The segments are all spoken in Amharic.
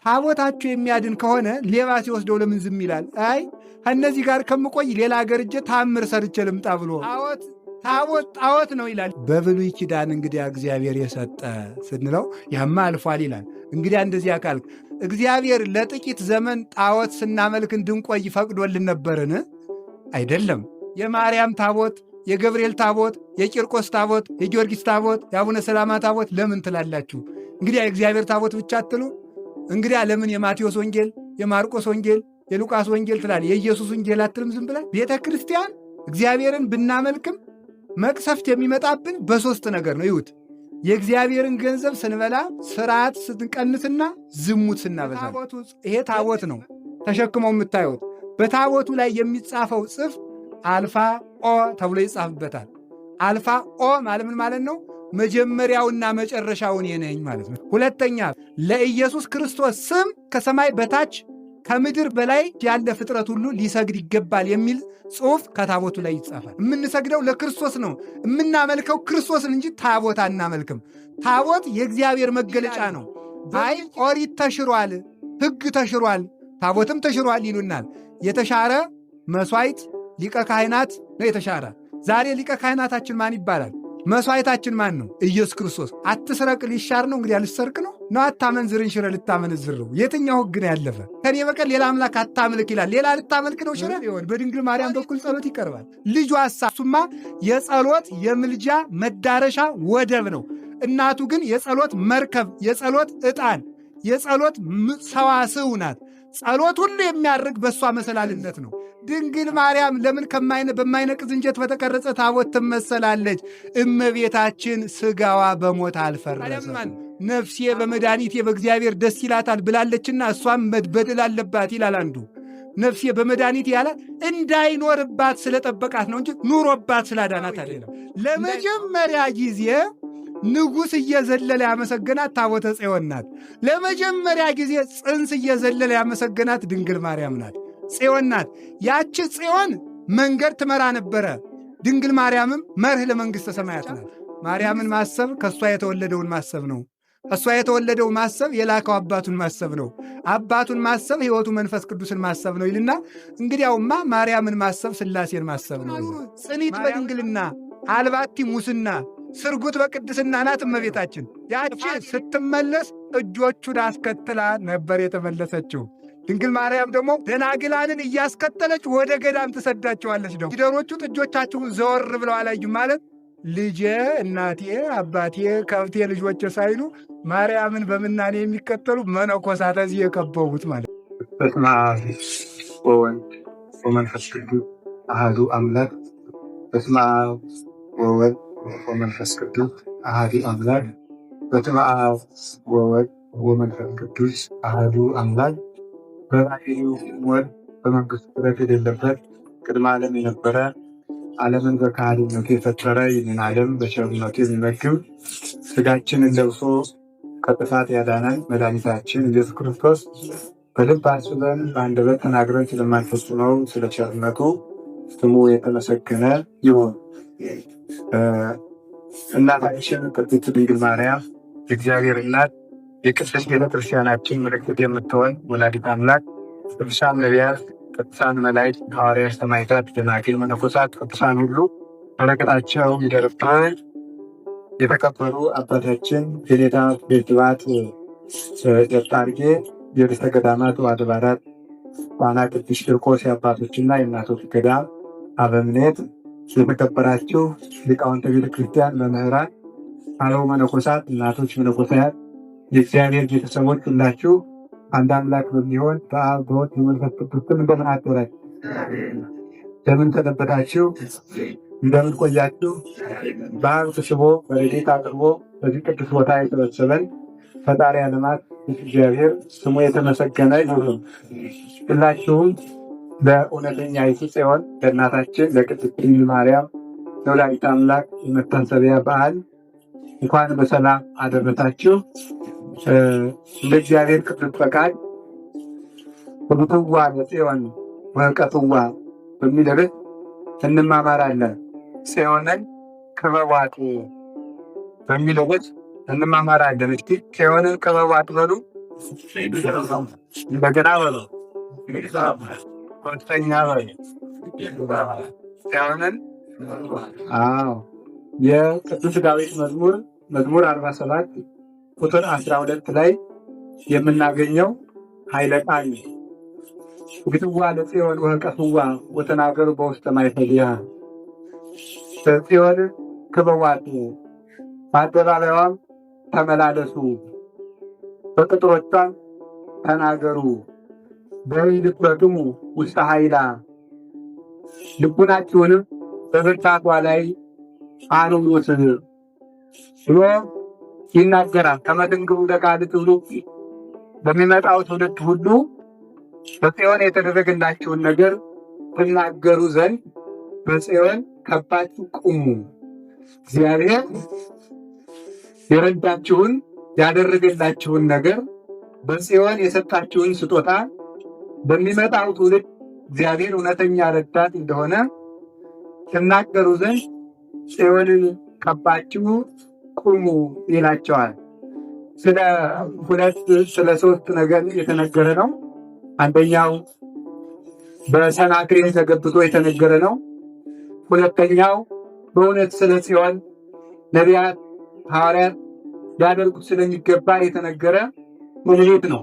ታቦታችሁ የሚያድን ከሆነ ሌባ ሲወስደው ለምን ዝም ይላል? አይ ከእነዚህ ጋር ከምቆይ ሌላ አገር እጄ ታምር ሰርቼ ልምጣ ብሎ ጣዖት ነው ይላል። በብሉይ ኪዳን እንግዲያ እግዚአብሔር የሰጠ ስንለው ያማ አልፏል ይላል። እንግዲያ እንደዚህ አካል እግዚአብሔር ለጥቂት ዘመን ጣዖት ስናመልክ እንድንቆይ ፈቅዶልን ነበርን? አይደለም። የማርያም ታቦት፣ የገብርኤል ታቦት፣ የቂርቆስ ታቦት፣ የጊዮርጊስ ታቦት፣ የአቡነ ሰላማ ታቦት ለምን ትላላችሁ? እንግዲያ የእግዚአብሔር ታቦት ብቻ አትሉ? እንግዲያ ለምን የማቴዎስ ወንጌል፣ የማርቆስ ወንጌል፣ የሉቃስ ወንጌል ትላል? የኢየሱስ ወንጌል አትልም? ዝም ብለን ቤተ ክርስቲያን እግዚአብሔርን ብናመልክም መቅሰፍት የሚመጣብን በሦስት ነገር ነው። ይሁት የእግዚአብሔርን ገንዘብ ስንበላ፣ ስርዓት ስንቀንስና ዝሙት ስናበዛ። ይሄ ታቦት ነው ተሸክመው የምታዩት። በታቦቱ ላይ የሚጻፈው ጽፍ አልፋ ኦ ተብሎ ይጻፍበታል። አልፋ ኦ ማለት ምን ማለት ነው? መጀመሪያውና መጨረሻውን የነኝ ማለት ነው። ሁለተኛ ለኢየሱስ ክርስቶስ ስም ከሰማይ በታች ከምድር በላይ ያለ ፍጥረት ሁሉ ሊሰግድ ይገባል የሚል ጽሑፍ ከታቦቱ ላይ ይጻፋል። የምንሰግደው ለክርስቶስ ነው። የምናመልከው ክርስቶስን እንጂ ታቦት አናመልክም። ታቦት የእግዚአብሔር መገለጫ ነው። አይ ኦሪት ተሽሯል፣ ሕግ ተሽሯል፣ ታቦትም ተሽሯል ይሉናል። የተሻረ መሥዋዕት ሊቀ ካህናት ነው የተሻረ። ዛሬ ሊቀ ካህናታችን ማን ይባላል? መሥዋዕታችን ማን ነው? ኢየሱስ ክርስቶስ። አትስረቅ ሊሻር ነው እንግዲህ ልትሰርቅ ነው? አታመንዝርን ሽረ ልታመነዝር ነው? የትኛው ሕግ ነው ያለፈ? ከኔ በቀር ሌላ አምላክ አታምልክ ይላል። ሌላ ልታመልክ ነው ሽረ ይሆን? በድንግል ማርያም በኩል ጸሎት ይቀርባል። ልጇ እሱማ የጸሎት የምልጃ መዳረሻ ወደብ ነው። እናቱ ግን የጸሎት መርከብ፣ የጸሎት ዕጣን፣ የጸሎት ሰዋስው ናት። ጸሎት ሁሉ የሚያርግ በእሷ መሰላልነት ነው። ድንግል ማርያም ለምን በማይነቅዝ እንጨት በተቀረጸ ታቦት ትመሰላለች? እመቤታችን ሥጋዋ በሞት አልፈረሰም። ነፍሴ በመድኃኒቴ በእግዚአብሔር ደስ ይላታል ብላለችና እሷም በደል አለባት ይላል አንዱ። ነፍሴ በመድኃኒቴ ያላት እንዳይኖርባት ስለጠበቃት ነው እንጂ ኑሮባት ስላዳናት አይደለም። ለመጀመሪያ ጊዜ ንጉሥ እየዘለለ ያመሰገናት ታቦተ ጽዮን ናት። ለመጀመሪያ ጊዜ ጽንስ እየዘለለ ያመሰገናት ድንግል ማርያም ናት፣ ጽዮን ናት። ያቺ ጽዮን መንገድ ትመራ ነበረ። ድንግል ማርያምም መርህ ለመንግሥተ ሰማያት ናት። ማርያምን ማሰብ ከእሷ የተወለደውን ማሰብ ነው። እሷ የተወለደው ማሰብ የላከው አባቱን ማሰብ ነው። አባቱን ማሰብ ሕይወቱ መንፈስ ቅዱስን ማሰብ ነው ይልና እንግዲያውማ ማርያምን ማሰብ ሥላሴን ማሰብ ነው። ጽኒት በድንግልና አልባቲ ሙስና ስርጉት በቅድስና ናት እመቤታችን። ያቺ ስትመለስ እጆቹን አስከትላ ነበር የተመለሰችው። ድንግል ማርያም ደግሞ ደናግላንን እያስከተለች ወደ ገዳም ትሰዳቸዋለች። ደግሞ ጊደሮቹ ጥጆቻችሁን ዘወር ብለው አላዩም ማለት ልጄ፣ እናቴ፣ አባቴ፣ ከብቴ፣ ልጆቼ ሳይሉ ማርያምን በምናኔ የሚከተሉ መነኮሳት እዚህ የከበቡት ማለት። በስመ አብ ወወልድ ወመንፈስ ቅዱስ አሐዱ አምላክ። በስመ አብ ወወልድ ወመንፈስ ቅዱስ አሐዱ አምላክ። በስመ አብ ወወልድ ወመንፈስ ቅዱስ አሐዱ አምላክ። በባሕርዩ ወልድ በመንግሥቱ ኅብረት የሌለበት ቅድመ ዓለም የነበረ ዓለምን በካህሊነቱ የፈጠረ ይህንን ዓለም በቸርነቱ የሚመግብ ሥጋችንን ለብሶ ከጥፋት ያዳነን መድኃኒታችን ኢየሱስ ክርስቶስ በልብ አስበን በአንደበት ተናግረን ስለማንፈጽመው ስለ ቸርነቱ ስሙ የተመሰገነ ይሁን። እናታችን ቅድስት ድንግል ማርያም የእግዚአብሔር እናት የቅድስት ቤተክርስቲያናችን ምልክት የምትሆን ወላዲተ አምላክ ቅዱሳን ነቢያት፣ ቅዱሳን መላእክት፣ ሐዋርያት፣ ሰማዕታት፣ ደናግል፣ መነኮሳት፣ ቅዱሳን ሁሉ በረከታቸው ይደርብን። የተከበሩ አባታችን የኔታ ቤትባት ጨርጣርጌ የርዕሰ ገዳማት ወአድባራት ዋና ቅዱስ ቂርቆስ የአባቶችና የእናቶች ገዳም አበምኔት፣ የተከበራችሁ ሊቃውንተ ቤተ ክርስቲያን መምህራን፣ አበው መነኮሳት፣ እናቶች መነኮሳያት፣ የእግዚአብሔር ቤተሰቦች ሁላችሁ አንድ አምላክ በሚሆን በአብ በወልድ በመንፈስ ቅዱስ ስም እንደምን አደራችሁ? እንደምን ሰነበታችሁ? እንደምን ቆያችሁ? በአብ ተስቦ በረድኤት አቅርቦ በዚህ ቅዱስ ቦታ የሰበሰበን ፈጣሪ ዓለማት እግዚአብሔር ስሙ የተመሰገነ ይሁን። ሁላችሁም ለእውነተኛይቱ ጽዮን ለእናታችን ለቅድስት ድንግል ማርያም ለወላዲተ አምላክ የመታሰቢያ በዓል እንኳን በሰላም አደረሳችሁ። እንደ እግዚአብሔር ቅዱስ ፈቃድ ፍቱዋ ለጽዮን ወቀትዋ በሚል ርዕስ እንማማራለን። ጽዮንን ክበቧት በሚል ርዕስ እንማማራለን። እስኪ ጽዮንን ክበቧት በሉ። እንደገና በሉ ሶስተኛ በሉ ጽዮንን። አዎ የቅዱስ ዳዊት መዝሙር 47 ቁጥር 12 ላይ የምናገኘው ኃይለ ቃል ግትዋ ለጽዮን ወቀፍዋ ወተናገሩ በውስተ ማይፈሊያ። ጽዮን ክበቧት፣ በአደባባይዋም ተመላለሱ፣ በቅጥሮቿም ተናገሩ። በይልበትሙ ውስተ ኃይላ፣ ልቡናችሁንም በብርታቷ ላይ አኑሩት ብሎ ይናገራል። ከመትንግሩ ለቃል ትብሉ፣ በሚመጣው ትውልድ ሁሉ በጽዮን የተደረገላችሁን ነገር ትናገሩ ዘንድ በጽዮን ከባችሁ ቁሙ። እግዚአብሔር የረዳችሁን ያደረገላችሁን ነገር በጽዮን የሰጣችሁን ስጦታ በሚመጣው ትውልድ እግዚአብሔር እውነተኛ ረዳት እንደሆነ ትናገሩ ዘንድ ጽዮንን ከባችሁ ቁሙ ይላቸዋል። ስለ ሶስት ነገር የተነገረ ነው። አንደኛው በሰናክሬም ተገብቶ የተነገረ ነው። ሁለተኛው በእውነት ስለ ጽዮን ነቢያት፣ ሐዋርያት ሊያደርጉት ስለሚገባ የተነገረ ምልክት ነው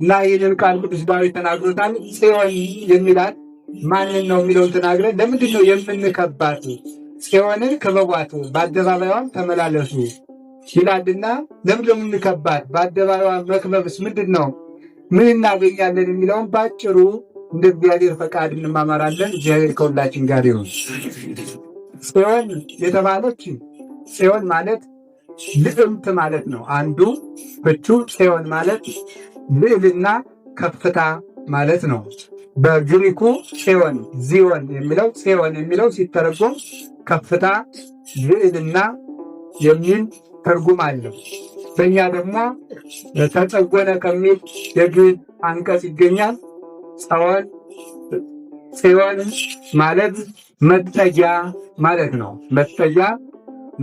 እና ይህንን ቃል ቅዱስ ዳዊት ተናግሮታል። ጽዮን የሚላት ማንን ነው የሚለውን ተናግረን ለምንድን ነው የምንከባት? ጽዮንን ክበቧት፣ በአደባባይዋም ተመላለሱ ይላልና ለምንድን ነው የምንከባት? በአደባባይዋ መክበብስ ምንድን ነው? ምን እናገኛለን? የሚለውን ባጭሩ እንደ እግዚአብሔር ፈቃድ እንማማራለን። እግዚአብሔር ከሁላችን ጋር ይሁን። ጽዮን የተባለች ጽዮን ማለት ልዕልት ማለት ነው። አንዱ ፍቹ ጽዮን ማለት ልዕልና፣ ከፍታ ማለት ነው። በግሪኩ ጽዮን ዚዮን የሚለው ጽዮን የሚለው ሲተረጎም ከፍታ፣ ልዕልና የሚል ትርጉም አለው። በእኛ ደግሞ ተጸጎነ ከሚል የግዕዝ አንቀጽ ይገኛል። ጽዮን ማለት መጠጊያ ማለት ነው። መጠጊያ፣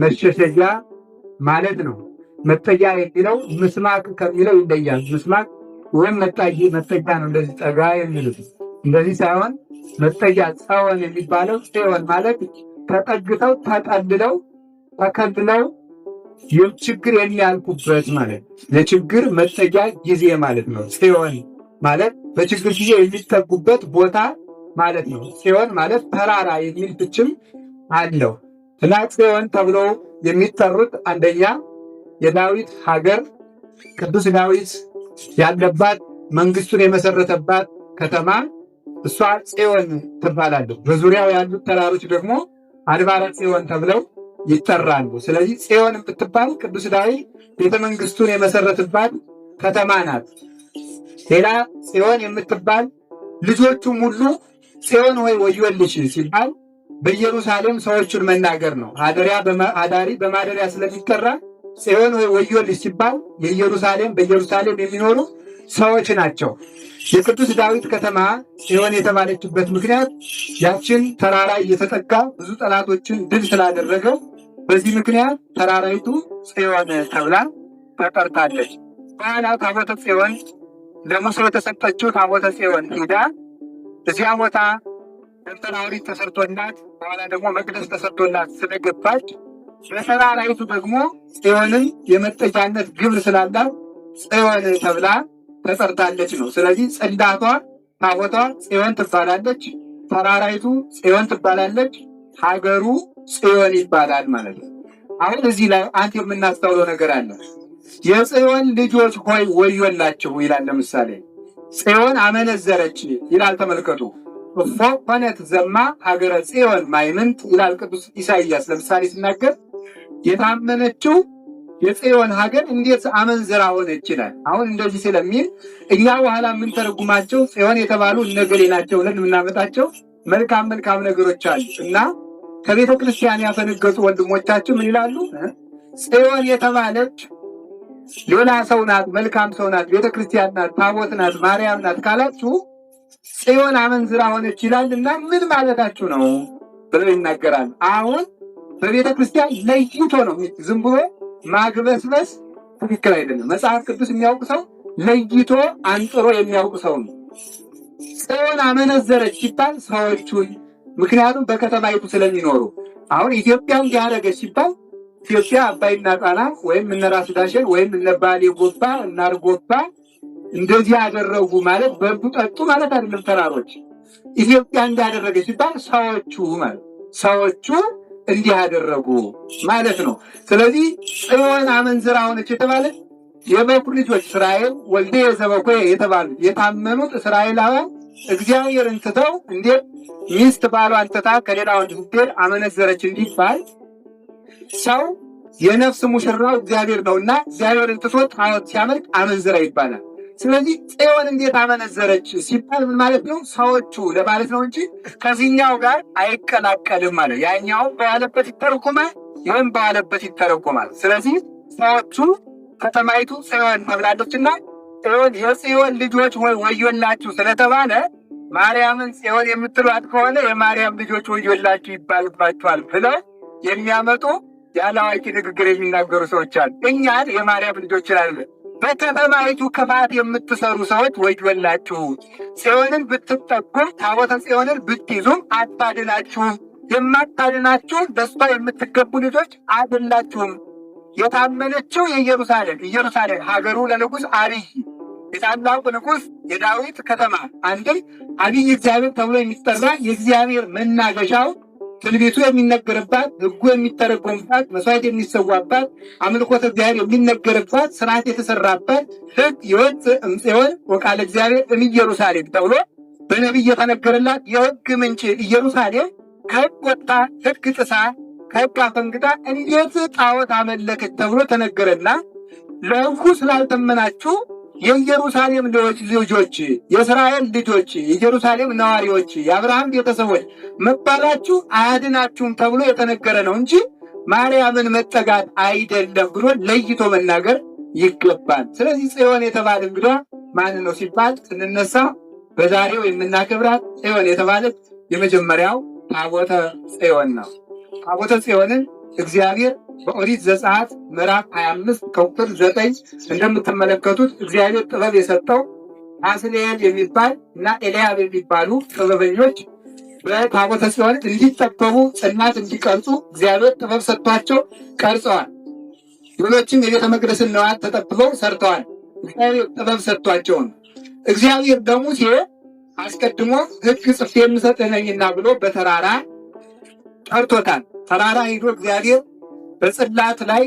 መሸሸጊያ ማለት ነው። መጠጊያ የሚለው ምስማቅ ከሚለው ይለያል። ምስማቅ ወይም መጠጊያ ነው። እንደዚህ ጠጋ የሚሉት እንደዚህ ሳይሆን መጠጊያ ጽዮን የሚባለው ጽዮን ማለት ተጠግተው ተጠልለው ተከልለው ችግር የሚያልቁበት ማለት ለችግር መጠጊያ ጊዜ ማለት ነው። ጽዮን ማለት በችግር ጊዜ የሚጠጉበት ቦታ ማለት ነው። ጽዮን ማለት ተራራ የሚል ፍችም አለው እና ጽዮን ተብሎ የሚጠሩት አንደኛ የዳዊት ሀገር ቅዱስ ዳዊት ያለባት መንግስቱን የመሰረተባት ከተማ እሷ ጽዮን ትባላለች። በዙሪያው ያሉት ተራሮች ደግሞ አድባረ ጽዮን ተብለው ይጠራሉ። ስለዚህ ጽዮን የምትባል ቅዱስ ዳዊት ቤተመንግስቱን የመሰረተባት ከተማ ናት። ሌላ ጽዮን የምትባል ልጆቹም ሁሉ ጽዮን ሆይ ወዮልሽ ሲባል በኢየሩሳሌም ሰዎቹን መናገር ነው። አዳሪ በማደሪያ ስለሚጠራ ጽዮን ሆይ ወዮልሽ ሲባል በኢየሩሳሌም የሚኖሩ ሰዎች ናቸው። የቅዱስ ዳዊት ከተማ ጽዮን የተባለችበት ምክንያት ያችን ተራራ እየተጠጋ ብዙ ጠላቶችን ድል ስላደረገው በዚህ ምክንያት ተራራይቱ ጽዮን ተብላ ተጠርታለች። በኋላ ታቦተ ጽዮን ለሙሴ የተሰጠችው ታቦተ ጽዮን ሂዳ እዚያ ቦታ ደብተራ ኦሪት ተሰርቶላት በኋላ ደግሞ መቅደስ ተሰርቶላት ስለገባች በተራራይቱ ደግሞ ጽዮንን የመጠጊያነት ግብር ስላላት ጽዮን ተብላ ተጠርታለች ነው። ስለዚህ ጽላቷ ታቦቷ ጽዮን ትባላለች፣ ተራራይቱ ጽዮን ትባላለች፣ ሀገሩ ጽዮን ይባላል ማለት ነው። አሁን እዚህ ላይ አንተ የምናስተውለው ነገር አለ። የጽዮን ልጆች ሆይ ወዮላችሁ ይላል። ለምሳሌ ጽዮን አመነዘረች ይላል። ተመልከቱ። እፎ ሆነት ዘማ ሀገረ ጽዮን ማይምንት ይላል ቅዱስ ኢሳይያስ ለምሳሌ ሲናገር የታመነችው የጽዮን ሀገር እንዴት አመንዝራ ሆነች ይላል። አሁን እንደዚህ ስለሚል እኛ በኋላ የምንተረጉማቸው ጽዮን የተባሉ እነገሌ ናቸው ብለን የምናመጣቸው መልካም ነገሮች አሉ እና ከቤተ ክርስቲያን ያፈነገጡ ወንድሞቻችን ምን ይላሉ? ጽዮን የተባለች ሌላ ሰው ናት፣ መልካም ሰው ናት፣ ቤተ ክርስቲያን ናት፣ ታቦት ናት፣ ማርያም ናት ካላችሁ ጽዮን አመንዝራ ሆነች ይላል እና ምን ማለታችሁ ነው ብለው ይናገራል። አሁን በቤተ ክርስቲያን ለይቶ ነው ዝም ብሎ ማግበስበስ ትክክል አይደለም። መጽሐፍ ቅዱስ የሚያውቅ ሰው ለይቶ አንጥሮ የሚያውቅ ሰው ነው። ጽዮን አመነዘረች ሲባል ሰዎቹን፣ ምክንያቱም በከተማይቱ ስለሚኖሩ። አሁን ኢትዮጵያ እንዲያደረገች ሲባል ኢትዮጵያ አባይና ጣና ወይም እነ ራስ ዳሸን ወይም እነ ባሌ ጎባ እና አርጎባ እንደዚህ ያደረጉ ማለት በርዱ ጠጡ ማለት አይደለም። ተራሮች ኢትዮጵያ እንዲያደረገች ሲባል ሰዎቹ ማለት ሰዎቹ እንዲህ ያደረጉ ማለት ነው። ስለዚህ ጽዮን አመንዝራ ሆነች የተባለች የበኩር ልጆች እስራኤል ወልደ ዘበኮ የተባሉ የታመኑት እስራኤላውያን እግዚአብሔርን ትተው እንዴት ሚስት ባሏን ትታ ከሌላ ወንድ ስትሄድ አመነዘረች እንዲባል ሰው የነፍስ ሙሽራው እግዚአብሔር ነውና እግዚአብሔርን ትቶ ጣዖት ሲያመልክ አመንዝራ ይባላል። ስለዚህ ጽዮን እንዴት አመነዘረች ሲባል ምን ማለት ነው? ሰዎቹ ለማለት ነው እንጂ ከዚህኛው ጋር አይቀላቀልም ማለት። ያኛው በዋለበት ይተረጎማል፣ ይህም በዋለበት ይተረጎማል። ስለዚህ ሰዎቹ ከተማይቱ ጽዮን ተብላለችና ጽዮን የጽዮን ልጆች ወዮላችሁ ስለተባለ ማርያምን ጽዮን የምትሏት ከሆነ የማርያም ልጆች ወዮላችሁ ይባልባችኋል ብለው የሚያመጡ ያለ አዋቂ ንግግር የሚናገሩ ሰዎች አሉ። እኛን የማርያም ልጆች ይላሉ። በከተማይቱ ክፋት የምትሰሩ ሰዎች ወዮላችሁ፣ ጽዮንን ብትጠጉም ታቦተ ጽዮንን ብትይዙም አታድናችሁም፣ የማታድናችሁ በእሷ የምትገቡ ልጆች አይደላችሁም። የታመነችው ኢየሩሳሌም ሀገሩ ለንጉሥ አብይ የታላቁ ንጉሥ የዳዊት ከተማ አንድም አብይ እግዚአብሔር ተብሎ የሚጠራ የእግዚአብሔር መናገሻው ትንቢቱ የሚነገርባት፣ ሕጉ የሚተረጎምባት፣ መስዋዕት የሚሰዋባት፣ አምልኮተ እግዚአብሔር የሚነገርባት፣ ስርዓት የተሰራባት ሕግ ይወፅእ እምጽዮን ወቃለ እግዚአብሔር እምኢየሩሳሌም ተብሎ በነቢይ የተነገረላት የሕግ ምንጭ ኢየሩሳሌም ከሕግ ወጥታ ሕግ ጥሳ ከሕግ አፈንግጣ እንዴት ጣዖት አመለከች ተብሎ ተነገረና ለሕጉ ስላልተመናችሁ የኢየሩሳሌም ልጆች፣ የእስራኤል ልጆች፣ የኢየሩሳሌም ነዋሪዎች፣ የአብርሃም ቤተሰቦች መባላችሁ አያድናችሁም ተብሎ የተነገረ ነው እንጂ ማርያምን መጠጋት አይደለም ብሎ ለይቶ መናገር ይገባል። ስለዚህ ጽዮን የተባለ እንግዷ ማን ነው ሲባል ስንነሳ በዛሬው የምናከብራት ጽዮን የተባለች የመጀመሪያው ታቦተ ጽዮን ነው። ታቦተ ጽዮንን እግዚአብሔር በኦሪት ዘጸአት ምዕራፍ 25 ከቁጥር 9 እንደምትመለከቱት እግዚአብሔር ጥበብ የሰጠው አስሌል የሚባል እና ኤልያብ የሚባሉ ጥበበኞች በታቦተ ጽዮን እንዲጠበቡ ጽላት እንዲቀርጹ እግዚአብሔር ጥበብ ሰጥቷቸው ቀርጸዋል። ሌሎችም የቤተ መቅደስን ነዋት ተጠብበው ሰርተዋል። እግዚአብሔር ጥበብ ሰጥቷቸውን እግዚአብሔር ለሙሴ አስቀድሞ ሕግ ጽፌ የምሰጥህ ነኝና ብሎ በተራራ ጠርቶታል። ተራራ ሄዶ እግዚአብሔር በጽላት ላይ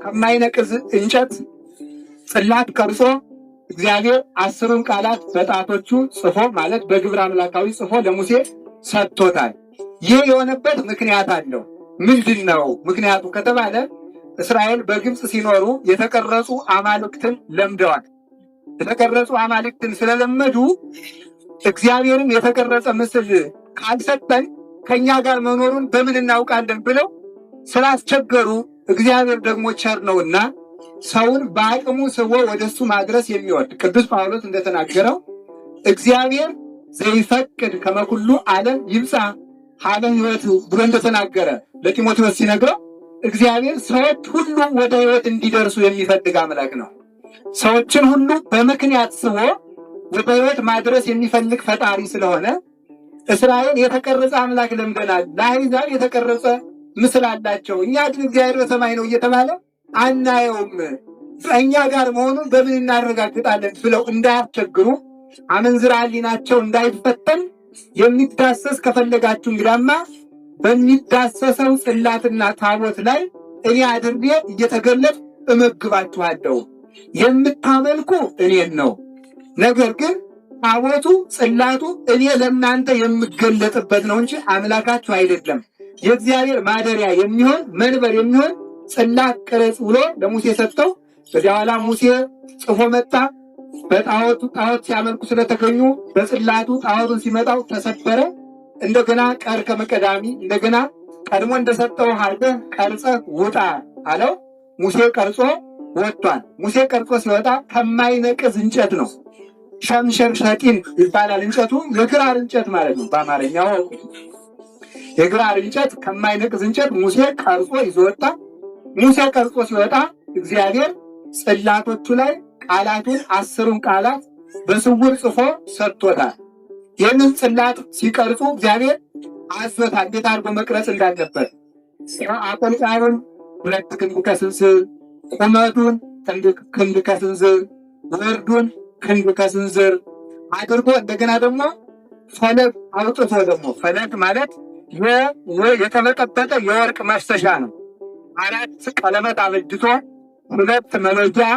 ከማይነቅዝ እንጨት ጽላት ቀርጾ እግዚአብሔር 10ን ቃላት በጣቶቹ ጽፎ ማለት በግብረ አምላካዊ ጽፎ ለሙሴ ሰጥቶታል። ይህ የሆነበት ምክንያት አለው። ምንድን ነው ምክንያቱ ከተባለ እስራኤል በግብፅ ሲኖሩ የተቀረጹ አማልክትን ለምደዋል። የተቀረጹ አማልክትን ስለለመዱ እግዚአብሔርም የተቀረጸ ምስል ካልሰጠን ከእኛ ጋር መኖሩን በምን እናውቃለን ብለው ስላስቸገሩ እግዚአብሔር ደግሞ ቸር ነውና ሰውን በአቅሙ ስቦ ወደ እሱ ማድረስ የሚወድ ቅዱስ ጳውሎስ እንደተናገረው እግዚአብሔር ዘይፈቅድ ከመኩሉ ዓለም ይብፃ ሀበ ሕይወት ብሎ እንደተናገረ ለጢሞቴዎስ ሲነግረው እግዚአብሔር ሰዎች ሁሉ ወደ ሕይወት እንዲደርሱ የሚፈልግ አምላክ ነው። ሰዎችን ሁሉ በምክንያት ስቦ ወደ ሕይወት ማድረስ የሚፈልግ ፈጣሪ ስለሆነ እስራኤል የተቀረጸ አምላክ ለምደናል፣ ለአሕዛብ የተቀረጸ ምስል አላቸው፣ እኛ ግን እግዚአብሔር በሰማይ ነው እየተባለ አናየውም፣ ከእኛ ጋር መሆኑን በምን እናረጋግጣለን ብለው እንዳያስቸግሩ አመንዝራ ሕሊናቸው እንዳይፈተን የሚዳሰስ ከፈለጋችሁ እንግዳማ በሚዳሰሰው ጽላትና ታቦት ላይ እኔ አድርጌ እየተገለጥ እመግባችኋለሁ። የምታመልኩ እኔን ነው፣ ነገር ግን ታቦቱ ጽላቱ እኔ ለእናንተ የምገለጥበት ነው እንጂ አምላካችሁ አይደለም። የእግዚአብሔር ማደሪያ የሚሆን መንበር የሚሆን ጽላት ቅረጽ ብሎ ለሙሴ ሰጥተው በዚያ በኋላ ሙሴ ጽፎ መጣ። በጣዖቱ ጣዖት ሲያመልኩ ስለተገኙ በጽላቱ ጣዖቱን ሲመጣው ተሰበረ። እንደገና ቀርከመ ቀዳሚ እንደገና ቀድሞ እንደሰጠው አድርገህ ቀርጸህ ውጣ አለው። ሙሴ ቀርጾ ወጥቷል። ሙሴ ቀርጾ ሲወጣ ከማይነቅዝ እንጨት ነው። ሸምሸር ሸቂን ይባላል እንጨቱ። የግራር እንጨት ማለት ነው በአማርኛው። የግራር እንጨት ከማይነቅዝ እንጨት ሙሴ ቀርጾ ይዞ ወጣ። ሙሴ ቀርጾ ሲወጣ እግዚአብሔር ጽላቶቹ ላይ ቃላቱን 10ን ቃላት በስውር ጽፎ ሰጥቶታል። ይህንን ጽላት ሲቀርጹ እግዚአብሔር አዞታል፣ እንዴት አድርጎ መቅረጽ እንዳለበት። አቆልቃሉን 2 ክንድ ከስንዝር፣ ቁመቱን ክንድ ከስንዝር፣ ወርዱን ክንድ ከስንዝር አድርጎ እንደገና ደግሞ ፈለግ አውጥቶ ደግሞ ፈለግ ማለት የተመቀበጠ የወርቅ መፍሰሻ ነው። 4 ቀለበት አበጅቶ 2 መለጊያ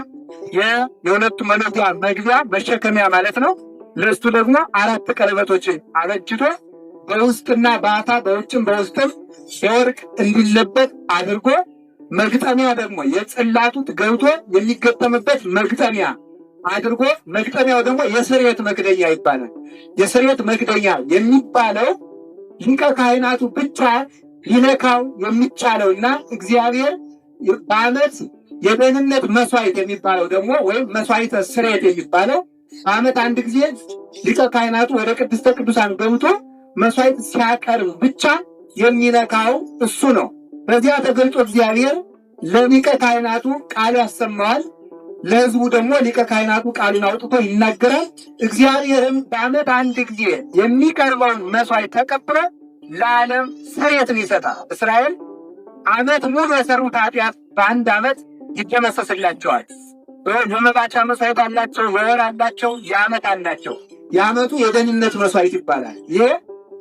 የሁለቱ መለጊያ መግቢያ መሸከሚያ ማለት ነው። ለእሱ ደግሞ 4 ቀለበቶችን አበጅቶ በውስጥና በአፋ በውጭም በውስጥም የወርቅ እንዲለበት አድርጎ መግጠሚያ ደግሞ የጽላቱ ገብቶ የሚገጠምበት መግጠሚያ አድርጎ መግጠሚያው ደግሞ የስርየት መክደኛ ይባላል። የስርየት መክደኛ የሚባለው ሊቀ ካህናቱ ብቻ ሊነካው የሚቻለውና እግዚአብሔር በዓመት የደህንነት መስዋዕት የሚባለው ደግሞ ወይም መስዋዕተ ስርየት የሚባለው በዓመት አንድ ጊዜ ሊቀ ካህናቱ ወደ ቅድስተ ቅዱሳን ገብቶ መስዋዕት ሲያቀርብ ብቻ የሚነካው እሱ ነው። በዚያ ተገልጦ እግዚአብሔር ለሊቀ ካህናቱ ቃል ያሰማዋል። ለሕዝቡ ደግሞ ሊቀ ካህናቱ ቃሉን አውጥቶ ይናገራል። እግዚአብሔርም በዓመት አንድ ጊዜ የሚቀርበውን መስዋዕት ተቀብሎ ለዓለም ስርየትን ይሰጣል። እስራኤል ዓመት ሙሉ የሰሩት ኃጢአት በአንድ ዓመት ይደመሰስላቸዋል። የመባቻ መስዋዕት አላቸው፣ የወር አላቸው፣ የዓመት አላቸው። የዓመቱ የደህንነት መስዋዕት ይባላል። ይህ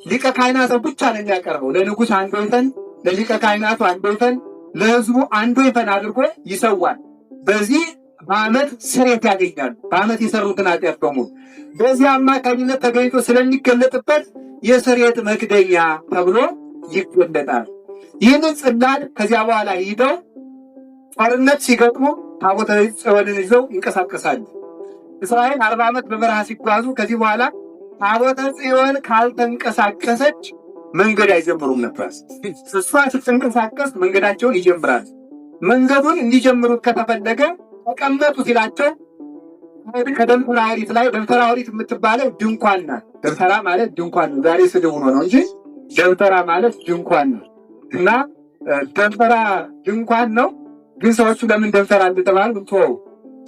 ሊቀ ካህናቱ ብቻ ነው የሚያቀርበው። ለንጉሥ አንድ ወይፈን፣ ለሊቀ ካህናቱ አንድ ወይፈን፣ ለሕዝቡ አንድ ወይፈን አድርጎ ይሰዋል። በዚህ በዓመት ስርየት ያገኛሉ። በዓመት የሰሩትን ኃጢአት በሙሉ በዚህ አማካኝነት ተገኝቶ ስለሚገለጥበት የስርየት መክደኛ ተብሎ ይገለጣል። ይህንን ጽላት ከዚያ በኋላ ሂደው ጦርነት ሲገጥሙ ታቦተ ጽዮንን ይዘው ይንቀሳቀሳሉ። እስራኤል 40 ዓመት በበረሃ ሲጓዙ ከዚህ በኋላ ታቦተ ጽዮን ካልተንቀሳቀሰች መንገድ አይጀምሩም ነበር። እሷ ስትንቀሳቀስ መንገዳቸውን ይጀምራል። መንገዱን እንዲጀምሩት ከተፈለገ ተቀመጡ ሲላቸው ከደብተራ ኦሪት ላይ ደብተራ ኦሪት የምትባለው ድንኳን ናት። ደብተራ ማለት ድንኳን ነው። ዛሬ ስድብ ሆኖ ነው እንጂ ደብተራ ማለት ድንኳን ነው። እና ደብተራ ድንኳን ነው። ግን ሰዎቹ ለምን ደብተራ እንደተባሉ ተወው።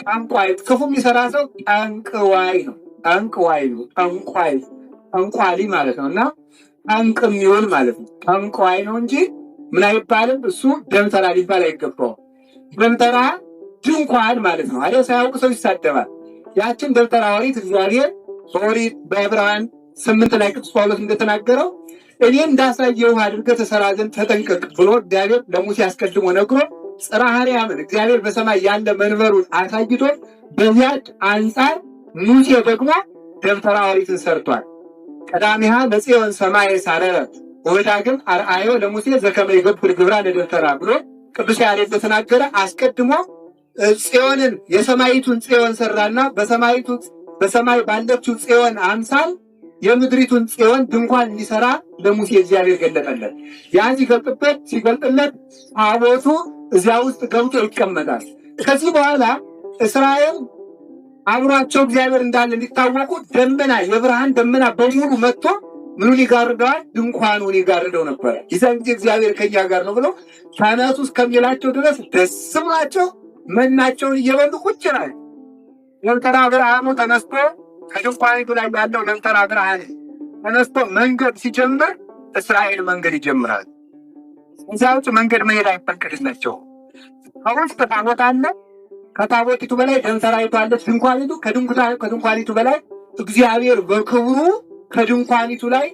ጠንቋይ፣ ክፉ የሚሰራ ሰው ጠንቅዋይ ነው። ጠንቅዋይ ነው። ጠንቋይ ጠንቋሊ ማለት ነው። እና ጠንቅ የሚውል ማለት ነው። ጠንቋይ ነው እንጂ ምን አይባልም። እሱ ደብተራ ሊባል አይገባውም። ደብተራ ድንኳን ማለት ነው። አዲያ ሳያውቅ ሰው ይሳደባል። ያችን ደብተራ ኦሪት እግዚአብሔር በኦሪት በዕብራውያን 8 ላይ ቅዱስ ጳውሎስ እንደተናገረው እኔ እንዳሳየው አድርገህ ትሰራ ዘንድ ተጠንቀቅ ብሎ እግዚአብሔር ለሙሴ አስቀድሞ ነግሮ ጽርሐ አርያምን እግዚአብሔር በሰማይ ያለ መንበሩን አሳይቶ በዚያች አንጻር ሙሴ ደግሞ ደብተራ ኦሪትን ሰርቷል። ቀዳሚሃ ለጽዮን ሰማይ ሳረረ ወዳግም አርአዮ ለሙሴ ዘከመ ይገብር ግብራ ለደብተራ ብሎ ቅዱስ ያሬድ በተናገረ አስቀድሞ ጽዮንን የሰማይቱን ጽዮን ሰራና በሰማይ ባለችው ጽዮን አምሳል የምድሪቱን ጽዮን ድንኳን እንዲሰራ ለሙሴ እግዚአብሔር ገለጠለት። ያን ሲገልጥለት ታቦቱ እዚያ ውስጥ ገብቶ ይቀመጣል። ከዚህ በኋላ እስራኤል አብሯቸው እግዚአብሔር እንዳለ እንዲታወቁ ደመና፣ የብርሃን ደመና በሙሉ መጥቶ ምኑን ይጋርደዋል? ድንኳኑን ይጋርደው ነበር። ይዘን ጊዜ እግዚአብሔር ከኛ ጋር ነው ብለው ተነሱ እስከሚላቸው ድረስ ደስ ብሏቸው መናቸውን እየበሉ ቁጭ ናቸው። ደብተራ ብርሃኑ ተነስቶ ከድንኳኒቱ ላይ ያለው ደብተራ ብርሃን ተነስቶ መንገድ ሲጀምር እስራኤል መንገድ ይጀምራል። እዚያ ውጭ መንገድ መሄድ አይፈቀድላቸውም። ከውስጥ ታቦት አለ። ከታቦቲቱ በላይ ደብተራይቱ አለች። ድንኳኒቱ ከድንኳኒቱ በላይ እግዚአብሔር በክብሩ ከድንኳኒቱ ላይ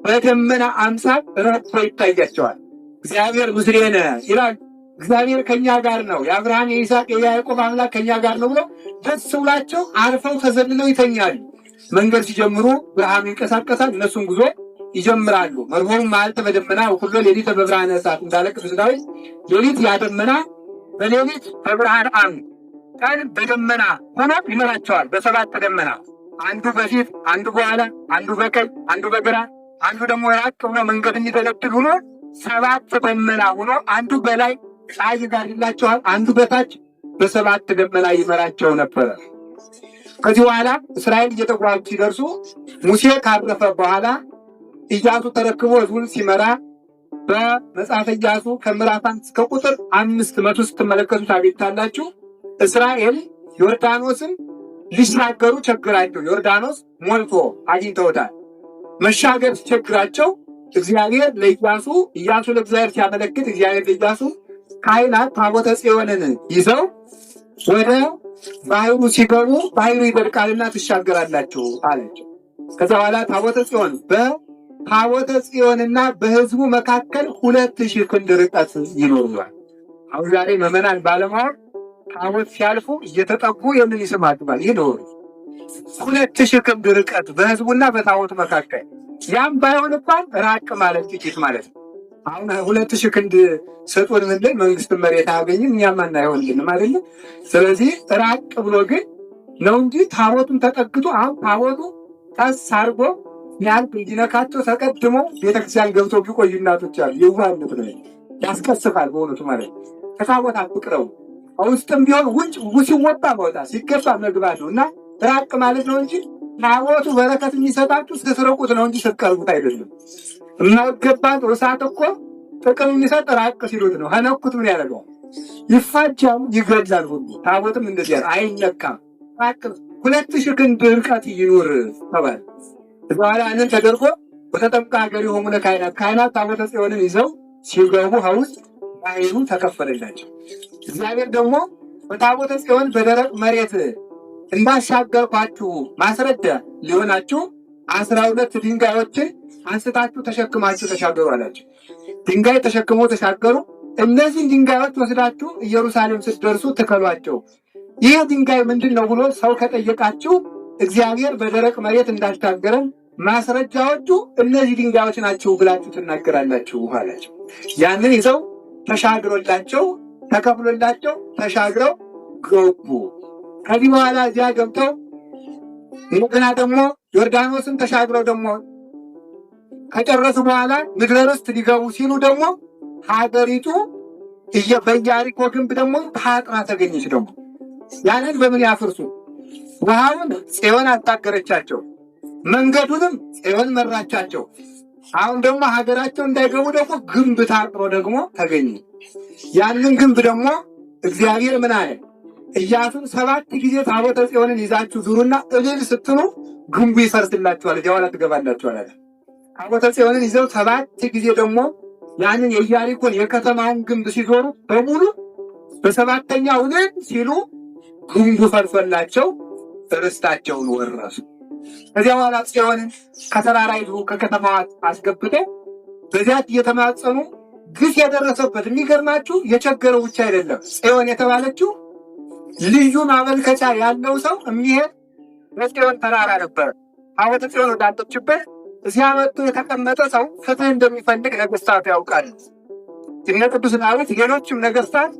በደመና አምሳል ረድቶ ይታያቸዋል። እግዚአብሔር ምስሌነ ይላል። እግዚአብሔር ከኛ ጋር ነው፣ የአብርሃም የይስሐቅ የያዕቆብ አምላክ ከኛ ጋር ነው ብለው ደስ ብላቸው አርፈው ተዘልለው ይተኛሉ። መንገድ ሲጀምሩ ብርሃኑ ይንቀሳቀሳል፣ እነሱም ጉዞ ይጀምራሉ። መርሆም መዓልተ በደመና ወኩሎ ሌሊተ በብርሃነ እሳት እንዳለ ቅዱስ ዳዊት ሌሊት ያደመና በሌሊት በብርሃን አምድ ቀን በደመና ሆኖ ይመራቸዋል። በሰባት ደመና አንዱ በፊት አንዱ በኋላ አንዱ በቀኝ አንዱ በግራ አንዱ ደግሞ ራቅ ብሎ መንገድ እንዲተለትል ሆኖ 7 ደመና ሆኖ አንዱ በላይ ፀሐይ ይጋርድላቸዋል፣ አንዱ በታች በ7 ደመና ይመራቸው ነበረ። ከዚህ በኋላ እስራኤል እየተጓዙ ሲደርሱ ሙሴ ካረፈ በኋላ ኢያሱ ተረክቦ ሕዝቡን ሲመራ በመጽሐፈ ኢያሱ ከምዕራፍ 1 እስከ ቁጥር 5 ስትመለከቱ ታገኛላችሁ። እስራኤል ዮርዳኖስን ሊሻገሩ ቸግራቸው፣ ዮርዳኖስ ሞልቶ አግኝተውታል። መሻገር ሲቸግራቸው እግዚአብሔር ለኢያሱ ኢያሱ ለእግዚአብሔር ሲያመለክት እግዚአብሔር ለኢያሱ ካህናት ታቦተ ጽዮንን ይዘው ወደ ባህሩ ሲገቡ ባህሩ ይደርቃልና ትሻገራላችሁ አላቸው። ከዛ በኋላ ታቦተ ጽዮን በታቦተ ጽዮንና በሕዝቡ መካከል 2000 ክንድ ርቀት ይኖራል። አሁን ዛሬ ምዕመናን ባለማወቅ ታቦት ሲያልፉ እየተጠጉ የምን ይስማጥባል። ይህ ነው 2000 ክንድ ርቀት በሕዝቡና በታቦት መካከል። ያም ባይሆን እንኳን ራቅ ማለት ጥቂት ማለት ነው። አሁን 2000 ክንድ ሰጡን ምንድን መንግስትን መሬት አያገኝም፣ እኛም አናየውልንም አይደለም። ስለዚህ ራቅ ብሎ ግን ነው እንጂ ታቦቱን ተጠግቶ አሁን ታቦቱ ቀስ አድርጎ ያልቅ እንዲነካቸው ተቀድሞ ቤተክርስቲያን ገብተው ቢቆዩ እናቶች አሉ። የዋህነት ነው፣ ያስቀስፋል በእውነቱ ማለት ነው። ከታቦት አትቅረቡ፣ ውስጥም ቢሆን ውጭ ሲወጣ መውጣት ሲገባ መግባት ነው እና ራቅ ማለት ነው እንጂ ታቦቱ በረከት የሚሰጣችሁ ስትርቁት ነው እንጂ ስትቀርቡት አይደለም። የማይገባት እሳት እኮ ጥቅም የሚሰጥ ራቅ ሲሉት ነው። ከነኩት ምን ያደርገው? ይፋጃል፣ ይገድላል ሁሉ። ታቦትም እንደዚያ አይነካም። ራቅ 2000 ክንድ ርቀት ይኑር ተባለ። በኋላ ያንን ተደርጎ በተጠምቃ ሀገር የሆኑ ካህናት ታቦተ ጽዮንን ይዘው ሲገቡ ውስጥ ባህሩ ተከፈለላቸው። እግዚአብሔር ደግሞ በታቦተ ጽዮን በደረቅ መሬት እንዳሻገርኳችሁ ማስረጃ ሊሆናችሁ 12 ድንጋዮችን አንስታችሁ ተሸክማችሁ ተሻገሩ አላቸው። ድንጋይ ተሸክመው ተሻገሩ። እነዚህን ድንጋዮች ወስዳችሁ ኢየሩሳሌም ስትደርሱ ትከሏቸው። ይህ ድንጋይ ምንድን ነው ብሎ ሰው ከጠየቃችሁ እግዚአብሔር በደረቅ መሬት እንዳሻገረን ማስረጃዎቹ እነዚህ ድንጋዮች ናቸው ብላችሁ ትናገራላችሁ አላቸው። ያንን ይዘው ተሻግሮላቸው ተከፍሎላቸው ተሻግረው ገቡ። ከዚህ በኋላ እዚያ ገብተው እንደገና ደግሞ ዮርዳኖስን ተሻግረው ደግሞ ከጨረሱ በኋላ ምድረ ርስት ሊገቡ ሲሉ ደግሞ ሀገሪቱ በኢያሪኮ ግንብ ደግሞ ታጥራ ተገኘች። ደግሞ ያንን በምን ያፍርሱ? ውሃውን ጽዮን አታገረቻቸው፣ መንገዱንም ጽዮን መራቻቸው። አሁን ደግሞ ሀገራቸው እንዳይገቡ ደግሞ ግንብ ታጥሮ ደግሞ ተገኘ። ያንን ግንብ ደግሞ እግዚአብሔር ምን አለ? ኢያሱን 7 ጊዜ ታቦተ ጽዮንን ይዛችሁ ዙሩና እልል ስትሉ ግንቡ ይፈርስላችኋል፣ እዚያ በኋላ ትገባላችኋል አለ። ታቦተ ጽዮንን ይዘው 7 ጊዜ ደግሞ ያንን የኢያሪኮን የከተማውን ግንብ ሲዞሩ በሙሉ በሰባተኛው እልል ሲሉ ግንቡ ፈርሶላቸው ርስታቸውን ወረሱ። ከዚያ በኋላ ጽዮንን ከተራራ ይዞ ከከተማዋ አስገብተው በዚያች እየተማጸኑ ግፍ የደረሰበት የሚገርማችሁ የቸገረው ብቻ አይደለም። ጽዮን የተባለችው ልዩ ማመልከቻ ያለው ሰው የሚሄድ በጽዮን ተራራ ነበር። ታቦተ ጽዮን ወዳለችበት እዚያ መጥቶ የተቀመጠ ሰው ፍትህ እንደሚፈልግ ነገስታቱ ያውቃል። እነ ቅዱስ ዳዊት ሌሎችም ነገስታት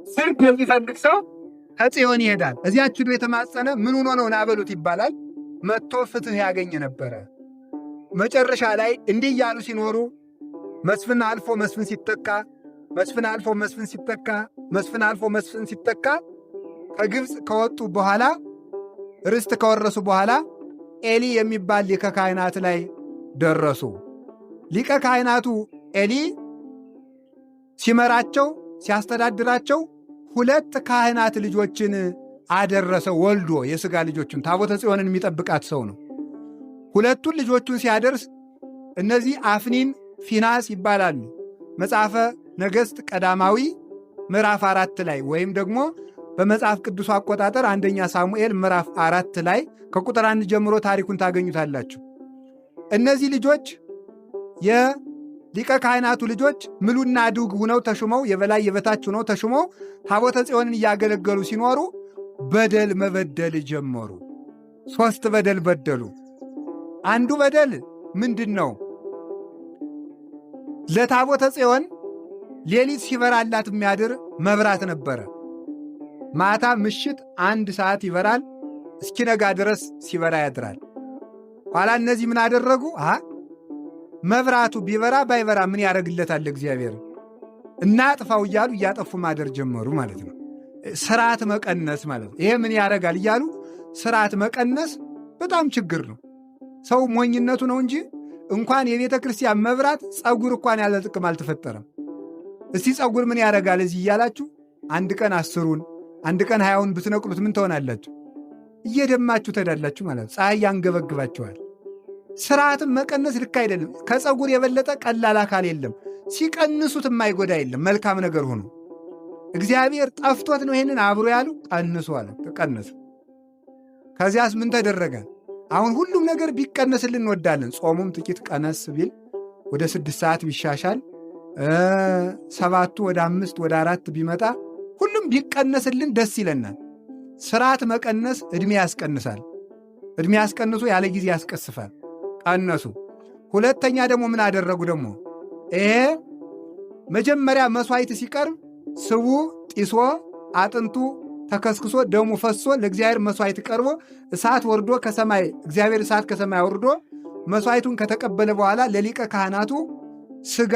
ፍርድ የሚፈልግ ሰው ከጽዮን ይሄዳል። እዚያች ሄዶ የተማጸነ ምን ሆኖ ነው ናበሉት ይባላል። መጥቶ ፍትህ ያገኘ ነበረ። መጨረሻ ላይ እንዲህ እያሉ ሲኖሩ መስፍን አልፎ መስፍን ሲተካ፣ መስፍን አልፎ መስፍን ሲተካ፣ መስፍን አልፎ መስፍን ሲተካ ከግብፅ ከወጡ በኋላ ርስት ከወረሱ በኋላ ኤሊ የሚባል ሊቀ ካህናት ላይ ደረሱ። ሊቀ ካህናቱ ኤሊ ሲመራቸው ሲያስተዳድራቸው 2 ካህናት ልጆችን አደረሰ። ወልዶ የሥጋ ልጆችን ታቦተ ጽዮንን የሚጠብቃት ሰው ነው። 2ቱን ልጆቹን ሲያደርስ እነዚህ አፍኒን ፊናስ ይባላሉ። መጽሐፈ ነገሥት ቀዳማዊ ምዕራፍ 4 ላይ ወይም ደግሞ በመጽሐፍ ቅዱስ አቆጣጠር 1ኛ ሳሙኤል ምዕራፍ 4 ላይ ከቁጥር 1 ጀምሮ ታሪኩን ታገኙታላችሁ። እነዚህ ልጆች የሊቀ ካህናቱ ልጆች ምሉና ድውግ ሁነው ተሹመው የበላይ የበታች ሁነው ተሹመው ታቦተ ጽዮንን እያገለገሉ ሲኖሩ በደል መበደል ጀመሩ። 3 በደል በደሉ። አንዱ በደል ምንድን ነው? ለታቦተ ጽዮን ሌሊት ሲበራላት የሚያድር መብራት ነበረ። ማታ ምሽት 1 ሰዓት ይበራል፣ እስኪነጋ ድረስ ሲበራ ያድራል። ኋላ እነዚህ ምን አደረጉ? መብራቱ ቢበራ ባይበራ ምን ያደርግለታል እግዚአብሔር፣ እናጥፋው እያሉ እያጠፉ ማደር ጀመሩ ማለት ነው። ስርዓት መቀነስ ማለት ነው። ይሄ ምን ያደርጋል እያሉ ስርዓት መቀነስ በጣም ችግር ነው። ሰው ሞኝነቱ ነው እንጂ እንኳን የቤተ ክርስቲያን መብራት ፀጉር እንኳን ያለ ጥቅም አልተፈጠረም። እስቲ ፀጉር ምን ያደርጋል እዚህ እያላችሁ አንድ ቀን 10ን አንድ ቀን 20ውን ብትነቅሉት ምን ትሆናላችሁ? እየደማችሁ ትሄዳላችሁ ማለት ነው። ፀሐይ ያንገበግባችኋል። ስርዓትን መቀነስ ልክ አይደለም። ከፀጉር የበለጠ ቀላል አካል የለም። ሲቀንሱት የማይጎዳ የለም። መልካም ነገር ሆኖ እግዚአብሔር ጠፍቶት ነው ይህንን አብሮ ያሉ ቀንሱ አለ። ተቀነሱ። ከዚያስ ምን ተደረገ? አሁን ሁሉም ነገር ቢቀነስልን እንወዳለን። ጾሙም ጥቂት ቀነስ ቢል ወደ 6 ሰዓት ቢሻሻል፣ 7ቱ ወደ 5 ወደ 4 ቢመጣ ሁሉም ቢቀነስልን ደስ ይለናል። ስርዓት መቀነስ ዕድሜ ያስቀንሳል። ዕድሜ ያስቀንሱ ያለ ጊዜ ያስቀስፋል። ቀነሱ። ሁለተኛ ደግሞ ምን አደረጉ? ደግሞ ይሄ መጀመሪያ መሥዋዕት ሲቀርብ ስቡ ጢሶ አጥንቱ ተከስክሶ ደሙ ፈሶ ለእግዚአብሔር መሥዋዕት ቀርቦ እሳት ወርዶ ከሰማይ እግዚአብሔር እሳት ከሰማይ ወርዶ መሥዋዕቱን ከተቀበለ በኋላ ለሊቀ ካህናቱ ሥጋ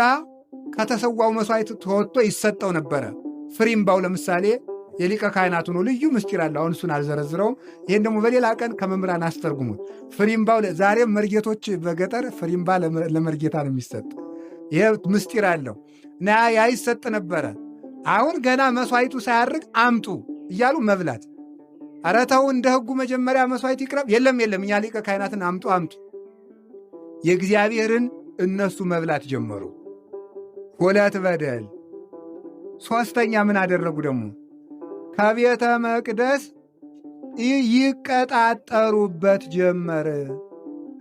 ከተሰዋው መሥዋዕት ተወጥቶ ይሰጠው ነበረ። ፍሪምባው ለምሳሌ የሊቀ ካህናቱ ነው። ልዩ ምስጢር አለ። አሁን እሱን አልዘረዝረውም። ይህን ደግሞ በሌላ ቀን ከመምህራን አስተርጉሙት። ፍሪምባው ዛሬም መርጌቶች በገጠር ፍሪምባ ለመርጌታ ነው የሚሰጥ። ይሄ ምስጢር አለው እና ያ ይሰጥ ነበረ። አሁን ገና መሥዋዕቱ ሳያርግ አምጡ እያሉ መብላት። ኧረ ተው፣ እንደ ሕጉ መጀመሪያ መሥዋዕት ይቅረብ። የለም እኛ ሊቀ ካህናትን አምጡ። የእግዚአብሔርን እነሱ መብላት ጀመሩ። ሁለት በደል። ሦስተኛ ምን አደረጉ ደግሞ? ከቤተ መቅደስ ይቀጣጠሩበት ጀመር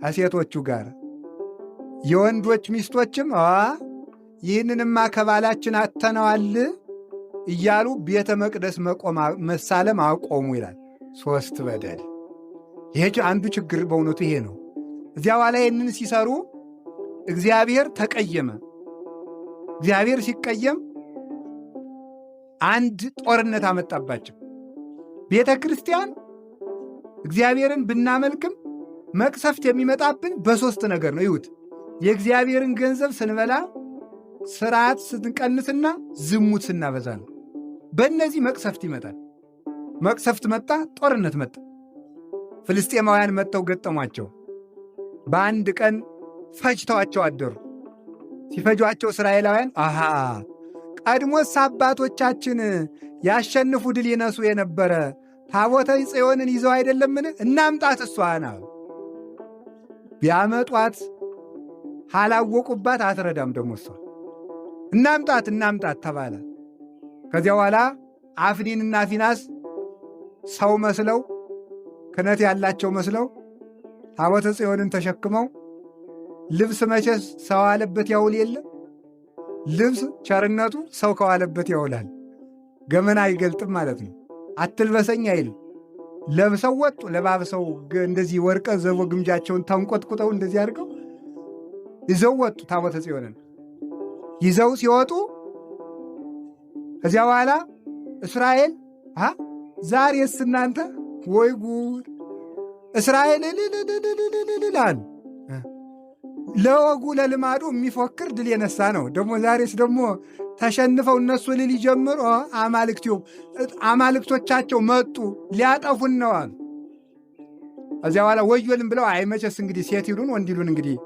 ከሴቶቹ ጋር። የወንዶች ሚስቶችም ይህንንማ ከባላችን አተነዋል እያሉ ቤተ መቅደስ መሳለም አቆሙ ይላል። 3 በደል። ይሄ አንዱ ችግር በእውነቱ ይሄ ነው። እዚያ በኋላ ይህንን ሲሰሩ እግዚአብሔር ተቀየመ። እግዚአብሔር ሲቀየም አንድ ጦርነት አመጣባቸው። ቤተ ክርስቲያን እግዚአብሔርን ብናመልክም መቅሰፍት የሚመጣብን በ3 ነገር ነው። ይሁት የእግዚአብሔርን ገንዘብ ስንበላ፣ ስርዓት ስንቀንስና ዝሙት ስናበዛ ነው። በእነዚህ መቅሰፍት ይመጣል። መቅሰፍት መጣ፣ ጦርነት መጣ። ፍልስጤማውያን መጥተው ገጠሟቸው። በአንድ ቀን ፈጅተዋቸው አደሩ። ሲፈጇቸው እስራኤላውያን ቀድሞስ አባቶቻችን ያሸንፉ ድል ይነሱ የነበረ ታቦተ ጽዮንን ይዘው አይደለምን? እናምጣት እሷን አሉ። ቢያመጧት ሃላወቁባት አትረዳም። ደግሞ እሷ እናምጣት ተባለ። ከዚያ በኋላ አፍኒንና ፊናስ ሰው መስለው ክህነት ያላቸው መስለው ታቦተ ጽዮንን ተሸክመው ልብስ መቼስ ሰው አለበት ያውል የለ ልብስ ቸርነቱ ሰው ከዋለበት ያውላል። ገመና አይገልጥም ማለት ነው። አትልበሰኝ አይልም። ለብሰው ወጡ። ለባብሰው እንደዚህ ወርቀ ዘቦ ግምጃቸውን ተንቆጥቁጠው እንደዚህ አድርገው ይዘው ወጡ። ታቦተ ጽዮንን ይዘው ሲወጡ ከዚያ በኋላ እስራኤል ዛሬስ እናንተ ወይ ጉድ! እስራኤል ልልልልልልላል ለወጉ ለልማዱ የሚፎክር ድል የነሳ ነው። ደግሞ ዛሬስ ደግሞ ተሸንፈው እነሱ ልል ይጀምሩ። አማልክቶቻቸው መጡ ሊያጠፉን ነው አሉ። እዚያ በኋላ ወዮልን ብለው አይመቸስ እንግዲህ ሴት ይሉን ወንድ ይሉን እንግዲህ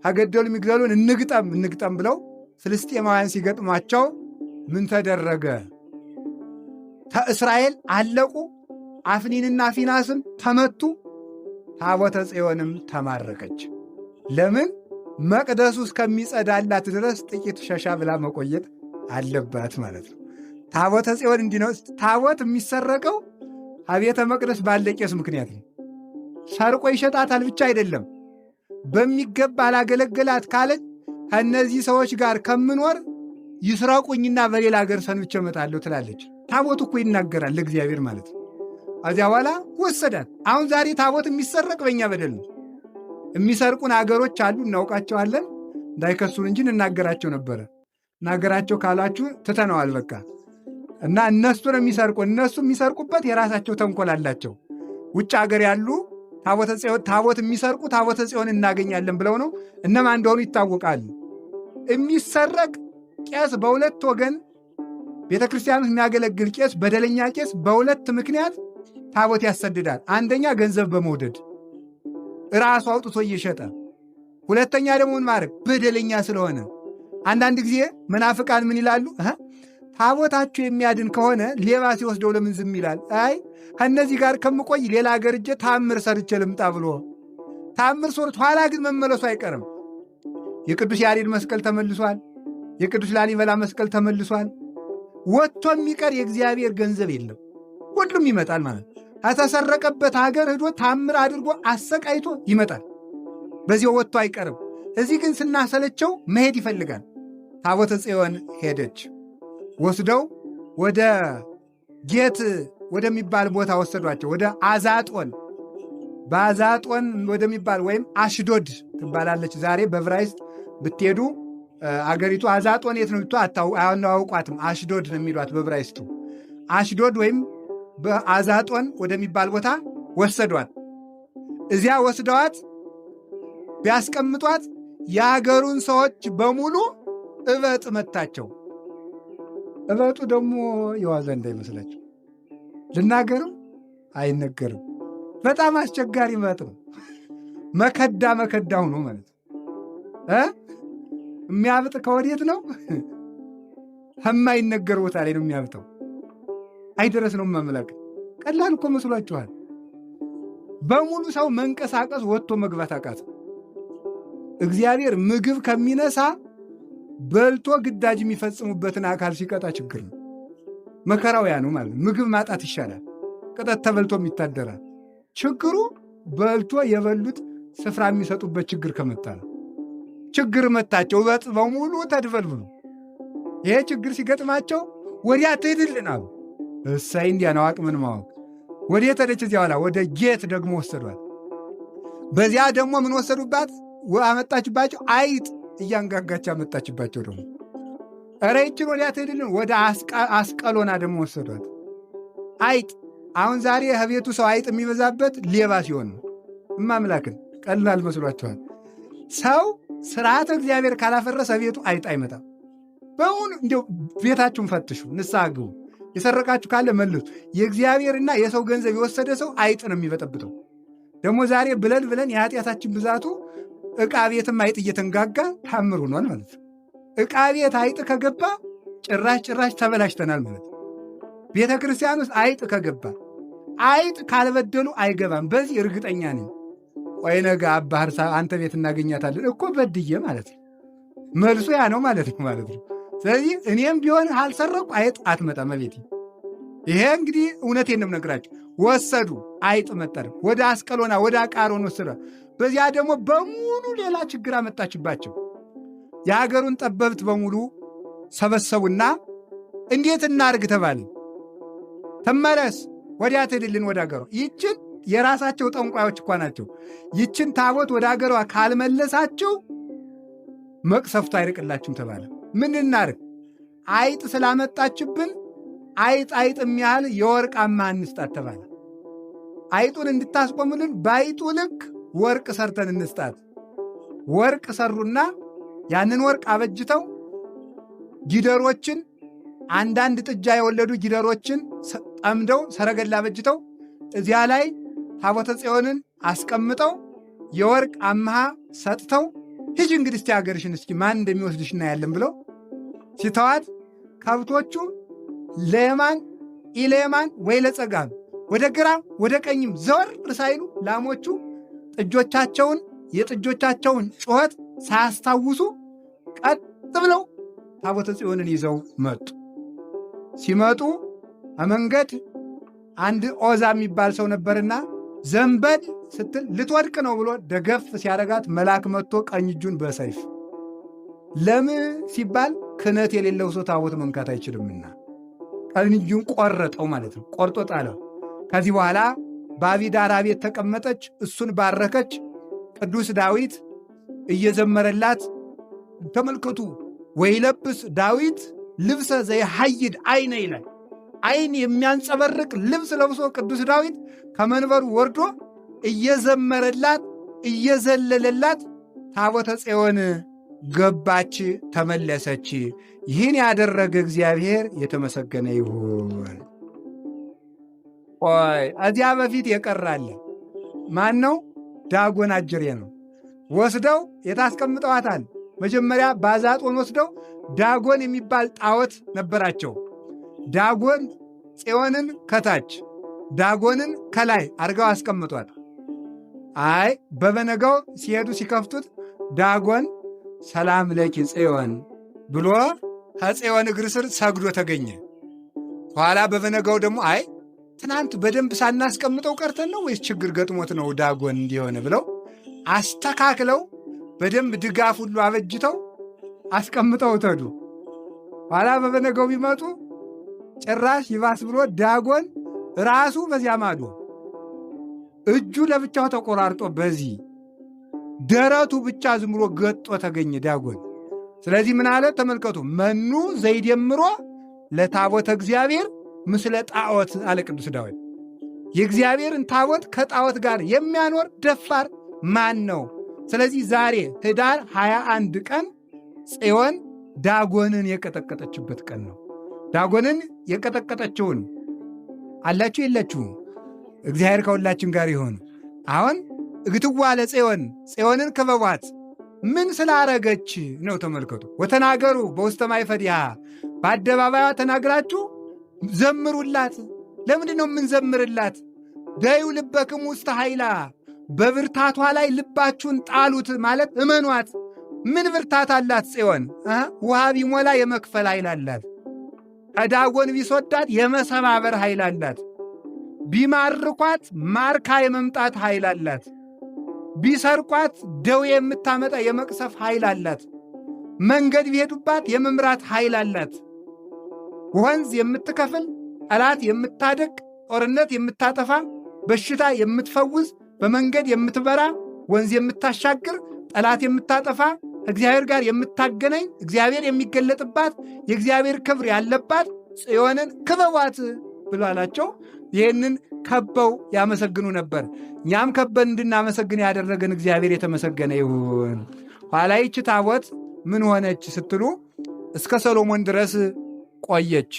ከገደሉ የሚግደሉን እንግጠም ብለው ፍልስጤማውያን ሲገጥሟቸው ምን ተደረገ? እስራኤል አለቁ። አፍኒንና ፊናስም ተመቱ። ታቦተ ጽዮንም ተማረከች። ለምን? መቅደሱ እስከሚጸዳላት ድረስ ጥቂት ሸሻ ብላ መቆየት አለባት ማለት ነው። ታቦተ ጽዮን እንዲህ ነው። ታቦት የሚሰረቀው አቤተ መቅደስ ባለ ቄስ ምክንያት ነው። ሰርቆ ይሸጣታል ብቻ አይደለም፣ በሚገባ አላገለገላት ካለች ከእነዚህ ሰዎች ጋር ከምኖር ይስረቁኝና በሌላ ሀገር ሰንብቼ እመጣለሁ ትላለች። ታቦት እኮ ይናገራል ለእግዚአብሔር ማለት ነው። ከዚያ በኋላ ወሰዳት። አሁን ዛሬ ታቦት የሚሰረቅ በእኛ በደል ነው። የሚሰርቁን አገሮች አሉ፣ እናውቃቸዋለን። እንዳይከሱን እንጂ እናገራቸው ነበረ። እናገራቸው ካላችሁ ትተነዋል በቃ። እና እነሱ ነው የሚሰርቁ። እነሱ የሚሰርቁበት የራሳቸው ተንኮል አላቸው። ውጭ ሀገር ያሉ ታቦት የሚሰርቁ ታቦተ ጽዮን እናገኛለን ብለው ነው። እነማን እንደሆኑ ይታወቃሉ። የሚሰረቅ ቄስ በሁለት ወገን ቤተ ክርስቲያን የሚያገለግል ቄስ፣ በደለኛ ቄስ በሁለት ምክንያት ታቦት ያሰድዳል። አንደኛ ገንዘብ በመውደድ ራሱ አውጥቶ እየሸጠ፣ ሁለተኛ ደግሞ ምን ማድረግ በደለኛ ስለሆነ። አንዳንድ ጊዜ መናፍቃን ምን ይላሉ? ታቦታችሁ የሚያድን ከሆነ ሌባ ሲወስደው ለምን ዝም ይላል? አይ ከእነዚህ ጋር ከምቆይ ሌላ አገር እጄ ታምር ሰርቼ ልምጣ ብሎ ታምር ሶርት ኋላ ግን መመለሱ አይቀርም። የቅዱስ ያሬድ መስቀል ተመልሷል። የቅዱስ ላሊበላ መስቀል ተመልሷል። ወጥቶ የሚቀር የእግዚአብሔር ገንዘብ የለም። ሁሉም ይመጣል ማለት ከተሰረቀበት ሀገር ሄዶ ታምር አድርጎ አሰቃይቶ ይመጣል። በዚያው ወጥቶ አይቀርም። እዚህ ግን ስናሰለቸው መሄድ ይፈልጋል። ታቦተ ጽዮን ሄደች። ወስደው ወደ ጌት ወደሚባል ቦታ ወሰዷቸው። ወደ አዛጦን በአዛጦን ወደሚባል ወይም አሽዶድ ትባላለች። ዛሬ በዕብራይስጥ ብትሄዱ አገሪቱ አዛጦን የት ነው አታውቋትም። አሽዶድ ነው የሚሏት በዕብራይስጡ። አሽዶድ ወይም በአዛጦን ወደሚባል ቦታ ወሰዷት። እዚያ ወስደዋት ቢያስቀምጧት የአገሩን ሰዎች በሙሉ እበጥ መታቸው። እበጡ ደግሞ የዋዛ እንዳይመስላቸው ልናገርም አይነገርም። በጣም አስቸጋሪ እበጥ ነው። መከዳ ሆኖ ማለት የሚያብጥ ከወዴት ነው? የማይነገር ቦታ ላይ ነው የሚያብጠው። አይደረስ ነው ማመላክ። ቀላል እኮ መስሏችኋል? በሙሉ ሰው መንቀሳቀስ ወጥቶ መግባት አቃት። እግዚአብሔር ምግብ ከሚነሳ በልቶ ግዳጅ የሚፈጽሙበትን አካል ሲቀጣ ችግር ነው። መከራው ያ ነው ማለት ነው። ምግብ ማጣት ይሻላል፣ ቅጠት ተበልቶም ይታደራል። ችግሩ በልቶ የበሉት ስፍራ የሚሰጡበት ችግር ከመጣ ነው። ችግር መታቸው፣ እበጥ በሙሉ ተድበልብሉ። ይሄ ችግር ሲገጥማቸው ወዲያ ትሄድልን አሉ። እሳይ እንዲያ ነው አቅምን ማወቅ። ወዲያ ተደች። እዚያ ኋላ ወደ ጌት ደግሞ ወሰዷት። በዚያ ደግሞ ምን ወሰዱባት? አመጣችባቸው። አይጥ እያንጋጋች አመጣችባቸው። ደግሞ ኧረ ይችን ወዲያ ትሄድልን። ወደ አስቀሎና ደግሞ ወሰዷት። አይጥ አሁን ዛሬ ከቤቱ ሰው አይጥ የሚበዛበት ሌባ ሲሆን ነው። እማምላክን ቀላል መስሏችኋል? ሰው ስርዓተ እግዚአብሔር ካላፈረሰ ቤቱ አይጥ አይመጣም። በእውኑ እንዲያው ቤታችሁን ፈትሹ፣ ንስሐ ግቡ። የሰረቃችሁ ካለ መልሱ። የእግዚአብሔርና የሰው ገንዘብ የወሰደ ሰው አይጥ ነው የሚበጠብጠው። ደግሞ ዛሬ ብለን የኃጢአታችን ብዛቱ ዕቃ ቤትም አይጥ እየተንጋጋ ታምር ሆኗል ማለት ነው። ዕቃ ቤት አይጥ ከገባ ጭራሽ ተበላሽተናል ማለት ነው። ቤተ ክርስቲያን ውስጥ አይጥ ከገባ አይጥ ካልበደሉ አይገባም። በዚህ እርግጠኛ ነኝ። ቆይ ነገ አባህር አንተ ቤት እናገኛታለን እኮ በድዬ ማለት ነው። መልሱ ያ ነው ማለት ነው። ስለዚህ እኔም ቢሆን አልሰረቁ አይጥ አትመጣም ቤቴ። ይሄ እንግዲህ እውነቴን ነው የምነግራችሁ። ወሰዱ፣ አይጥ መጠር ወደ አስቀሎና ወደ አቃሮን ወሰዷ። በዚያ ደግሞ በሙሉ ሌላ ችግር አመጣችባቸው። የሀገሩን ጠበብት በሙሉ ሰበሰቡና እንዴት እናርግ ተባለ። ተመለስ፣ ወዲያ ትሄድልን ወደ አገሯ። ይችን የራሳቸው ጠንቋዮች እኳ ናቸው። ይችን ታቦት ወደ አገሯ ካልመለሳቸው መቅሰፍቱ አይርቅላችሁም ተባለ። ምን እናርግ? አይጥ ስላመጣችብን አይጥ የሚያህል የወርቅ አምሃ እንስጣት ተባለ። አይጡን እንድታስቆምልን በአይጡ ልክ ወርቅ ሰርተን እንስጣት። ወርቅ ሰሩና ያንን ወርቅ አበጅተው ጊደሮችን፣ አንዳንድ ጥጃ የወለዱ ጊደሮችን ጠምደው ሰረገላ አበጅተው እዚያ ላይ ታቦተ ጽዮንን አስቀምጠው የወርቅ አምሃ ሰጥተው ሂጂ እንግዲህ እስቲ አገርሽን እስኪ ማን እንደሚወስድሽ እናያለን ብለው ሲተዋት ከብቶቹ ለየማን ኢለየማን ወይ ለጸጋም ወደ ግራ ወደ ቀኝም ዘወር ሳይሉ ላሞቹ የጥጆቻቸውን ጩኸት ሳያስታውሱ ቀጥ ብለው ታቦተ ጽዮንን ይዘው መጡ። ሲመጡ መንገድ አንድ ዖዛ የሚባል ሰው ነበርና ዘንበል ስትል ልትወድቅ ነው ብሎ ደገፍ ሲያረጋት መልአክ መጥቶ ቀኝ እጁን በሰይፍ ለምን ሲባል ክህነት የሌለው ሰው ታቦት መንካት አይችልምና ቀኝ እጁን ቆረጠው ማለት ነው። ቆርጦ ጣለው። ከዚህ በኋላ በአቢዳራ ቤት ተቀመጠች። እሱን ባረከች። ቅዱስ ዳዊት እየዘመረላት ተመልከቱ፣ ወይለብስ ዳዊት ልብሰ ዘይሐይድ አይነ ይላል። አይን የሚያንጸበርቅ ልብስ ለብሶ ቅዱስ ዳዊት ከመንበሩ ወርዶ እየዘመረላት እየዘለለላት ታቦተ ጽዮን ገባች፣ ተመለሰች። ይህን ያደረገ እግዚአብሔር የተመሰገነ ይሁን። ቆይ እዚያ በፊት የቀራለ ማን ነው? ዳጎን አጅሬ ነው። ወስደው የታስቀምጠዋታል። መጀመሪያ ባዛጦን ወስደው ዳጎን የሚባል ጣዖት ነበራቸው። ዳጎን ጽዮንን ከታች ዳጎንን ከላይ አድርገው አስቀምጧል። አይ በበነጋው ሲሄዱ ሲከፍቱት ዳጎን ሰላም ለኪ ጽዮን ብሎ ከጽዮን እግር ስር ሰግዶ ተገኘ። ኋላ በበነጋው ደግሞ አይ ትናንት በደንብ ሳናስቀምጠው ቀርተን ነው ወይስ ችግር ገጥሞት ነው ዳጎን እንዲሆነ ብለው አስተካክለው በደንብ ድጋፍ ሁሉ አበጅተው አስቀምጠው ተዱ። ኋላ በበነጋው ቢመጡ ጭራሽ ይባስ ብሎ ዳጎን ራሱ በዚያ ማዶ እጁ ለብቻው ተቆራርጦ በዚህ ደረቱ ብቻ ዝም ብሎ ገጦ ተገኘ ዳጎን። ስለዚህ ምን አለ ተመልከቱ። መኑ ዘይደምሮ ለታቦተ እግዚአብሔር ምስለ ጣዖት አለ ቅዱስ ዳዊት። የእግዚአብሔርን ታቦት ከጣዖት ጋር የሚያኖር ደፋር ማን ነው? ስለዚህ ዛሬ ኅዳር 21 ቀን ጽዮን ዳጎንን የቀጠቀጠችበት ቀን ነው። ዳጎንን የቀጠቀጠችውን አላችሁ የላችሁም? እግዚአብሔር ከሁላችን ጋር ይሆን። አሁን እግትዋ ለጽዮን ጽዮንን ክበቧት ምን ስላረገች ነው? ተመልከቱ። ወተናገሩ በውስተ ማይፈዲሃ በአደባባያ ተናግራችሁ ዘምሩላት። ለምንድን ነው የምንዘምርላት? ደዩ ልበክሙ ውስተ ኃይላ በብርታቷ ላይ ልባችሁን ጣሉት ማለት እመኗት። ምን ብርታት አላት ጽዮን? ውሃ ቢሞላ የመክፈል ኃይል አላት። ከዳጎን ቢስወዳት የመሰባበር ኃይል አላት። ቢማርኳት ማርካ የመምጣት ኃይል አላት። ቢሰርቋት ደዌ የምታመጣ የመቅሰፍ ኃይል አላት። መንገድ ቢሄዱባት የመምራት ኃይል አላት። ወንዝ የምትከፍል፣ ጠላት የምታደቅ፣ ጦርነት የምታጠፋ፣ በሽታ የምትፈውስ፣ በመንገድ የምትበራ፣ ወንዝ የምታሻግር፣ ጠላት የምታጠፋ፣ እግዚአብሔር ጋር የምታገናኝ፣ እግዚአብሔር የሚገለጥባት፣ የእግዚአብሔር ክብር ያለባት ጽዮንን ክበቧት ብሎ አላቸው። ይህንን ከበው ያመሰግኑ ነበር። እኛም ከበን እንድናመሰግን ያደረገን እግዚአብሔር የተመሰገነ ይሁን። ኋላ ይህች ታቦት ምን ሆነች ስትሉ እስከ ሰሎሞን ድረስ ቆየች።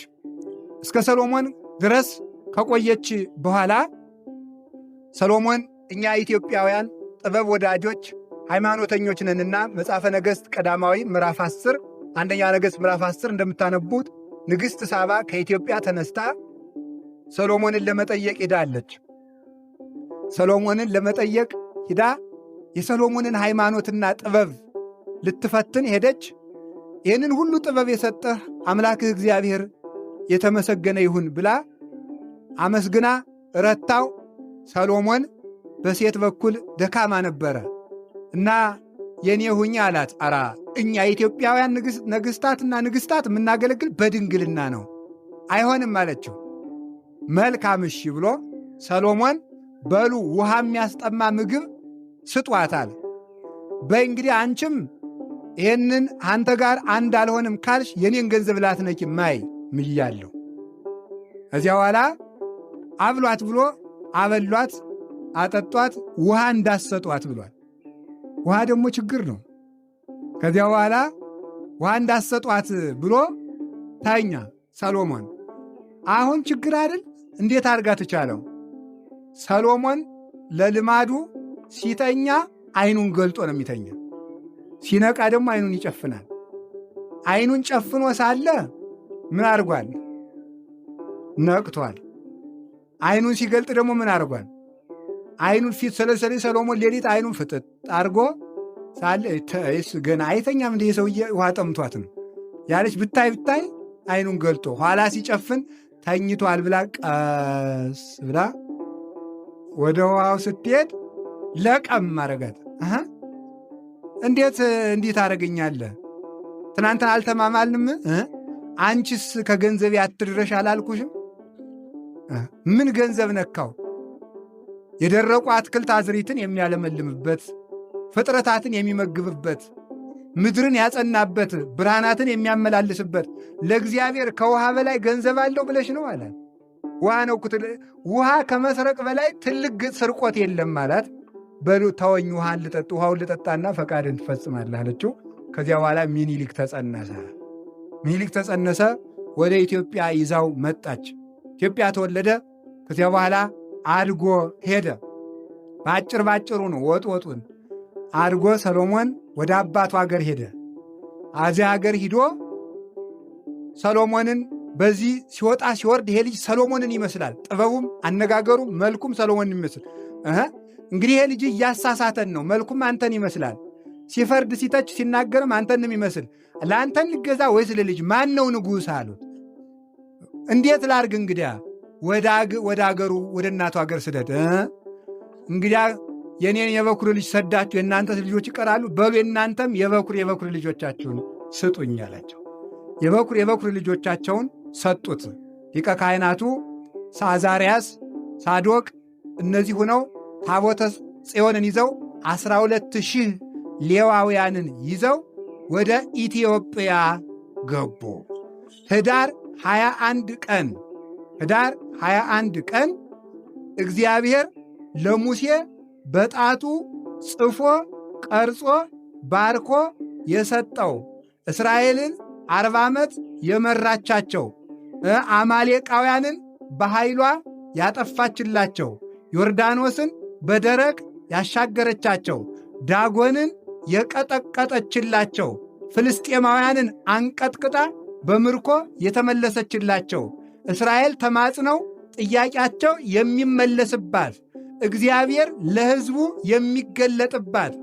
እስከ ሰሎሞን ድረስ ከቆየች በኋላ ሰሎሞን እኛ ኢትዮጵያውያን ጥበብ ወዳጆች ሃይማኖተኞች ነንና መጽሐፈ ነገሥት ቀዳማዊ ምዕራፍ 10 አንደኛ ነገሥት ምዕራፍ 10 እንደምታነቡት ንግሥት ሳባ ከኢትዮጵያ ተነስታ ሰሎሞንን ለመጠየቅ ሄዳለች። ሰሎሞንን ለመጠየቅ ሂዳ የሰሎሞንን ሃይማኖትና ጥበብ ልትፈትን ሄደች። ይህንን ሁሉ ጥበብ የሰጠህ አምላክህ እግዚአብሔር የተመሰገነ ይሁን ብላ አመስግና ረታው። ሰሎሞን በሴት በኩል ደካማ ነበረ እና የኔ ሁኛ አላት። አራ እኛ የኢትዮጵያውያን ነገሥታትና ንግሥታት የምናገለግል በድንግልና ነው፣ አይሆንም አለችው። መልካም እሺ ብሎ ሰሎሞን በሉ ውሃ የሚያስጠማ ምግብ ስጧታል። በይ እንግዲህ አንቺም ይህንን አንተ ጋር አንድ አልሆንም ካልሽ የኔን ገንዘብ ላትነኪ ማይ ምያለሁ። እዚያ በኋላ አብሏት ብሎ አበሏት፣ አጠጧት፣ ውሃ እንዳሰጧት ብሏል። ውሃ ደግሞ ችግር ነው። ከዚያ በኋላ ውሃ እንዳሰጧት ብሎ ታኛ ሰሎሞን። አሁን ችግር አይደል? እንዴት አድርጋ ትቻለው? ሰሎሞን ለልማዱ ሲተኛ አይኑን ገልጦ ነው የሚተኛ። ሲነቃ ደግሞ አይኑን ይጨፍናል። አይኑን ጨፍኖ ሳለ ምን አድርጓል? ነቅቷል። አይኑን ሲገልጥ ደግሞ ምን አድርጓል? አይኑን ፊት ሰለሰለ። ሰሎሞን ሌሊት አይኑን ፍጥጥ አድርጎ ሳለ ተይስ ገና አይተኛም እንደ የሰውዬ ውሃ ጠምቷት ነው ያለች ብታይ አይኑን ገልጦ ኋላ ሲጨፍን ተኝቷል ብላ ቀስ ብላ ወደ ውሃው ስትሄድ ለቀም ማረጋት። እንዴት እንዲህ ታደርገኛለህ? ትናንትና አልተማማልንም? አንቺስ ከገንዘብ አትድረሽ አላልኩሽም? ምን ገንዘብ ነካው? የደረቁ አትክልት አዝሪትን የሚያለመልምበት፣ ፍጥረታትን የሚመግብበት፣ ምድርን ያጸናበት፣ ብርሃናትን የሚያመላልስበት ለእግዚአብሔር ከውሃ በላይ ገንዘብ አለው ብለሽ ነው አለ። ውሃ ነው። ውሃ ከመስረቅ በላይ ትልቅ ስርቆት የለም ማለት። በሉ ተወኝ፣ ውሃውን ልጠጣና ፈቃድን ትፈጽማለህ አለችው። ከዚያ በኋላ ሚኒሊክ ተጸነሰ። ሚኒሊክ ተጸነሰ። ወደ ኢትዮጵያ ይዛው መጣች። ኢትዮጵያ ተወለደ። ከዚያ በኋላ አድጎ ሄደ። ባጭሩ ነው ወጡን አድጎ ሰሎሞን ወደ አባቱ ሀገር ሄደ። አዚያ ሀገር ሂዶ ሰሎሞንን በዚህ ሲወጣ ሲወርድ ይሄ ልጅ ሰሎሞንን ይመስላል። ጥበቡም አነጋገሩም መልኩም ሰሎሞንን ይመስል እንግዲህ ይሄ ልጅ እያሳሳተን ነው። መልኩም አንተን ይመስላል። ሲፈርድ ሲተች ሲናገርም አንተንም ይመስል ለአንተን ልገዛ ወይስ ለልጅ ማን ነው ንጉሥ አሉት። እንዴት ላርግ እንግዲያ ወደ አገሩ ወደ እናቱ አገር ስደድ። እንግዲያ የኔን የበኩር ልጅ ሰዳችሁ የእናንተ ልጆች ይቀራሉ። በሉ የእናንተም የበኩር ልጆቻችሁን ስጡኝ አላቸው። የበኩር ልጆቻቸውን ሰጡት። ሊቀ ካህናቱ አዛርያስ፣ ሳዶቅ እነዚህ ሆነው ታቦተ ጽዮንን ይዘው 12,000 ሌዋውያንን ይዘው ወደ ኢትዮጵያ ገቡ። ህዳር 21 ቀን እግዚአብሔር ለሙሴ በጣቱ ጽፎ ቀርጾ ባርኮ የሰጠው እስራኤልን 40 ዓመት የመራቻቸው አማሌቃውያንን በኃይሏ ያጠፋችላቸው ዮርዳኖስን በደረቅ ያሻገረቻቸው ዳጎንን የቀጠቀጠችላቸው ፍልስጤማውያንን አንቀጥቅጣ በምርኮ የተመለሰችላቸው እስራኤል ተማጽነው ጥያቄያቸው የሚመለስባት እግዚአብሔር ለሕዝቡ የሚገለጥባት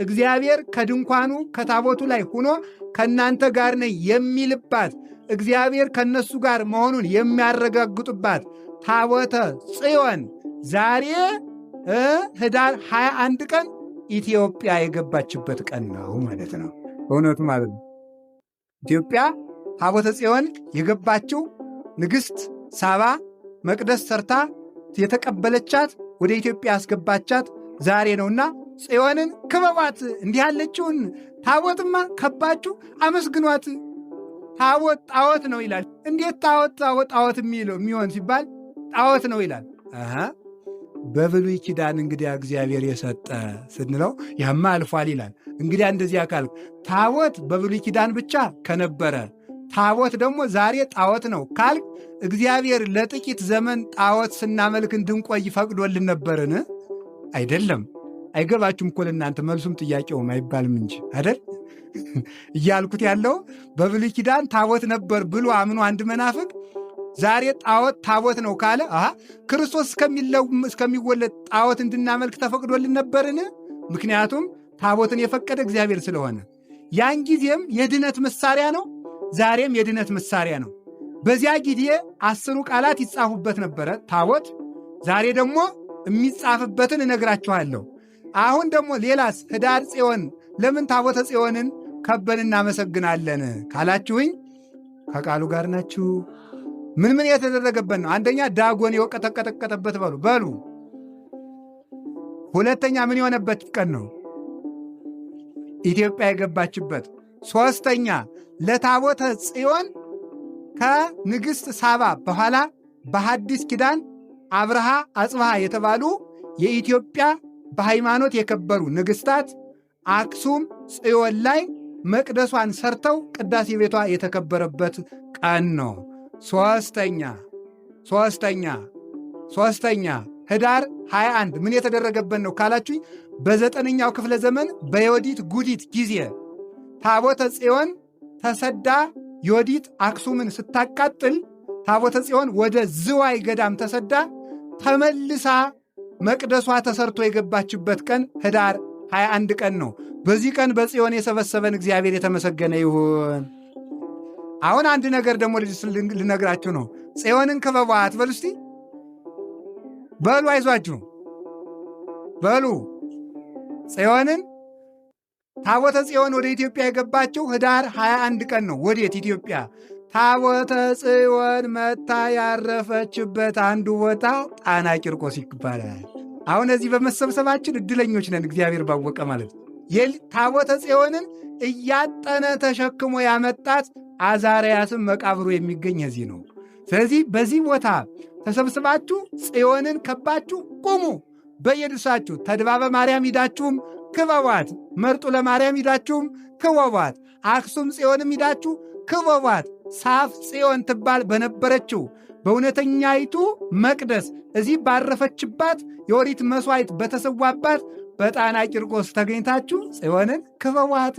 እግዚአብሔር ከድንኳኑ ከታቦቱ ላይ ሆኖ ከእናንተ ጋር ነኝ የሚልባት እግዚአብሔር ከእነሱ ጋር መሆኑን የሚያረጋግጡባት ታቦተ ጽዮን ዛሬ ህዳር 21 ቀን ኢትዮጵያ የገባችበት ቀን ነው ማለት ነው። በእውነቱ ማለት ነው። ኢትዮጵያ ታቦተ ጽዮን የገባችው ንግሥት ሳባ መቅደስ ሰርታ የተቀበለቻት ወደ ኢትዮጵያ ያስገባቻት ዛሬ ነውና ጽዮንን ክበቧት። እንዲህ ያለችውን ታቦትማ ከባችሁ አመስግኗት። ታቦት ጣዖት ነው ይላል። እንዴት ጣዖት የሚሆን ሲባል ጣዖት ነው ይላል። በብሉይ ኪዳን እንግዲያ እግዚአብሔር የሰጠ ስንለው ያማ አልፏል ይላል። እንግዲያ እንደዚህ አካል ታቦት በብሉይ ኪዳን ብቻ ከነበረ ታቦት ደግሞ ዛሬ ጣዖት ነው ካልክ እግዚአብሔር ለጥቂት ዘመን ጣዖት ስናመልክ እንድንቆይ ፈቅዶልን ነበርን? አይደለም። አይገባችሁም እኮ ለእናንተ መልሱም ጥያቄውም አይባልም እንጂ አይደል እያልኩት ያለው በብሉይ ኪዳን ታቦት ነበር ብሎ አምኖ አንድ መናፍቅ ዛሬ ታቦት ነው ካለ ክርስቶስ እስከሚወለድ ጣዖት እንድናመልክ ተፈቅዶልን ነበርን? ምክንያቱም ታቦትን የፈቀደ እግዚአብሔር ስለሆነ ያን ጊዜም የድነት መሳሪያ ነው፣ ዛሬም የድነት መሳሪያ ነው። በዚያ ጊዜ 10ሩ ቃላት ይጻፉበት ነበረ ታቦት። ዛሬ ደግሞ የሚጻፍበትን እነግራችኋለሁ። አሁን ደግሞ ሌላስ ህዳር ጽዮን ለምን ታቦተ ጽዮንን ከበን እናመሰግናለን ካላችሁኝ ከቃሉ ጋር ናችሁ። ምን የተደረገበት ነው? አንደኛ ዳጎን የወቀጠቀጠበት በሉ። ሁለተኛ ምን የሆነበት ቀን ነው? ኢትዮጵያ የገባችበት። ሦስተኛ ለታቦተ ጽዮን ከንግሥት ሳባ በኋላ በሐዲስ ኪዳን አብርሃ አጽብሃ የተባሉ የኢትዮጵያ በሃይማኖት የከበሩ ንግሥታት አክሱም ጽዮን ላይ መቅደሷን ሰርተው ቅዳሴ ቤቷ የተከበረበት ቀን ነው። ሦስተኛ ህዳር 21 ምን የተደረገበት ነው ካላችሁኝ በ9ኛው ክፍለ ዘመን በዮዲት ጉዲት ጊዜ ታቦተ ጽዮን ተሰዳ ዮዲት አክሱምን ስታቃጥል ታቦተ ጽዮን ወደ ዝዋይ ገዳም ተሰዳ ተመልሳ መቅደሷ ተሰርቶ የገባችበት ቀን ህዳር 21 ቀን ነው። በዚህ ቀን በጽዮን የሰበሰበን እግዚአብሔር የተመሰገነ ይሁን። አሁን አንድ ነገር ደግሞ ልነግራችሁ ነው። ጽዮንን ክበቧት በሉ እስቲ በሉ፣ አይዟችሁ በሉ። ጽዮንን ታቦተ ጽዮን ወደ ኢትዮጵያ የገባችው ህዳር 21 ቀን ነው። ወዴት ኢትዮጵያ? ታቦተ ጽዮን መታ ያረፈችበት አንዱ ቦታ ጣና ቂርቆስ ይባላል። አሁን እዚህ በመሰብሰባችን እድለኞች ነን፣ እግዚአብሔር ባወቀ ማለት ነው። ታቦተ ጽዮንን እያጠነ ተሸክሞ ያመጣት አዛርያስም መቃብሩ የሚገኝ እዚህ ነው። ስለዚህ በዚህ ቦታ ተሰብስባችሁ ጽዮንን ከባችሁ ቁሙ። በየድርሳችሁ ተድባበ ማርያም ሂዳችሁም ክበቧት፣ መርጡ ለማርያም ሂዳችሁም ክበቧት፣ አክሱም ጽዮንም ሂዳችሁ ክበቧት። ሳፍ ጽዮን ትባል በነበረችው በእውነተኛይቱ መቅደስ እዚህ ባረፈችባት የኦሪት መሥዋዕት በተሰዋባት በጣና ቂርቆስ ተገኝታችሁ ጽዮንን ክበቧት፣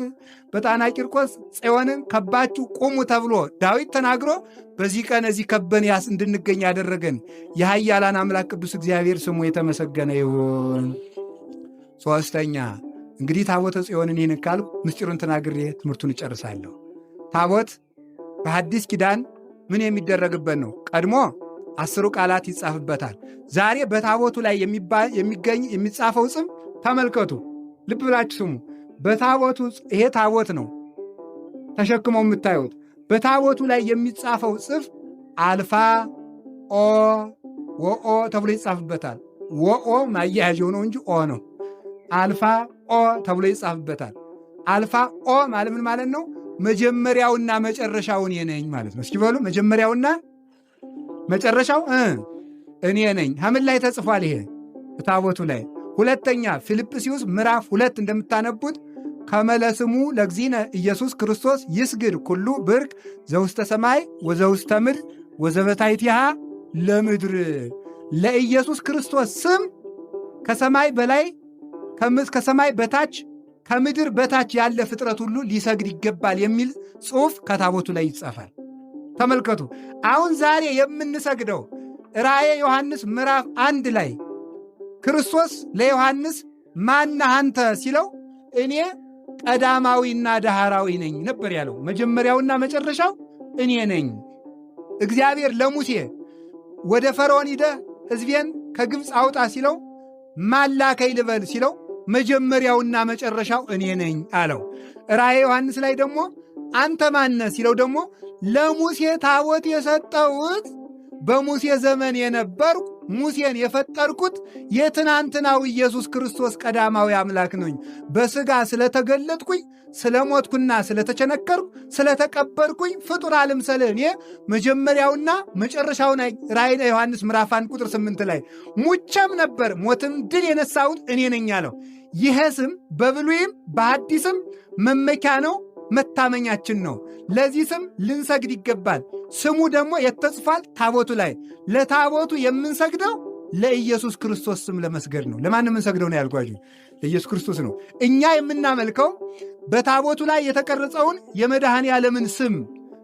በጣና ቂርቆስ ጽዮንን ከባችሁ ቁሙ ተብሎ ዳዊት ተናግሮ በዚህ ቀን እዚህ ከበን እንድንገኝ ያደረገን የኃያላን አምላክ ቅዱስ እግዚአብሔር ስሙ የተመሰገነ ይሁን። ሦስተኛ እንግዲህ ታቦተ ጽዮንን ይህን ካልኩ ምስጢሩን ተናግሬ ትምህርቱን እጨርሳለሁ። ታቦት በሐዲስ ኪዳን ምን የሚደረግበት ነው? ቀድሞ 10 ቃላት ይጻፍበታል። ዛሬ በታቦቱ ላይ የሚጻፈው ጽም ተመልከቱ፣ ልብ ብላችሁ ስሙ። በታቦቱ ይሄ ታቦት ነው ተሸክመው የምታዩት። በታቦቱ ላይ የሚጻፈው ጽፍ አልፋ ኦ ወኦ ተብሎ ይጻፍበታል። ወኦ ማያያዥው ነው እንጂ ኦ ነው። አልፋ ኦ ተብሎ ይጻፍበታል። አልፋ ኦ ማለት ምን ማለት ነው? መጀመሪያውና መጨረሻው እኔ ነኝ ማለት ነው። እስኪ በሉ መጀመሪያውና መጨረሻው እኔ ነኝ። ሐምን ላይ ተጽፏል ይሄ በታቦቱ ላይ። ሁለተኛ ፊልጵስዩስ ምዕራፍ 2 እንደምታነቡት ከመለስሙ ለእግዚእነ ኢየሱስ ክርስቶስ ይስግድ ኩሉ ብርቅ ዘውስተ ሰማይ ወዘውስተ ምድር ወዘበታይቲሃ ለምድር። ለኢየሱስ ክርስቶስ ስም ከሰማይ በላይ ከሰማይ በታች ከምድር በታች ያለ ፍጥረት ሁሉ ሊሰግድ ይገባል የሚል ጽሑፍ ከታቦቱ ላይ ይጻፋል። ተመልከቱ። አሁን ዛሬ የምንሰግደው ራእየ ዮሐንስ ምዕራፍ 1 ላይ ክርስቶስ ለዮሐንስ ማነህ አንተ ሲለው እኔ ቀዳማዊና ዳህራዊ ነኝ ነበር ያለው። መጀመሪያውና መጨረሻው እኔ ነኝ። እግዚአብሔር ለሙሴ ወደ ፈርዖን ሂደህ ሕዝቤን ከግብፅ አውጣ ሲለው ማን ላከኝ ልበል ሲለው መጀመሪያውና መጨረሻው እኔ ነኝ አለው። ራእየ ዮሐንስ ላይ ደግሞ አንተ ማነህ ሲለው ደግሞ ለሙሴ ታቦት የሰጠሁት በሙሴ ዘመን የነበርኩ ሙሴን የፈጠርኩት የትናንትናው ኢየሱስ ክርስቶስ ቀዳማዊ አምላክ ነኝ። በሥጋ ስለተገለጥኩኝ ስለሞትኩና ስለተቸነከርኩ ስለተቀበርኩኝ ፍጡር አልምሰልህ እኔ መጀመሪያውና መጨረሻውን ራእየ ዮሐንስ ምዕራፍ 1 ቁጥር 8 ላይ ሙቼም ነበር ሞትም ድል የነሳሁት እኔ ነኝ አለው። ይህ ስም በብሉይም በሐዲስም መመኪያ ነው፣ መታመኛችን ነው። ለዚህ ስም ልንሰግድ ይገባል። ስሙ ደግሞ የተጽፏል ታቦቱ ላይ። ለታቦቱ የምንሰግደው ለኢየሱስ ክርስቶስ ስም ለመስገድ ነው። ለማን የምንሰግደው ነው ያልኳችሁ? ለኢየሱስ ክርስቶስ ነው። እኛ የምናመልከው በታቦቱ ላይ የተቀረጸውን የመድኃኔ ዓለምን ስም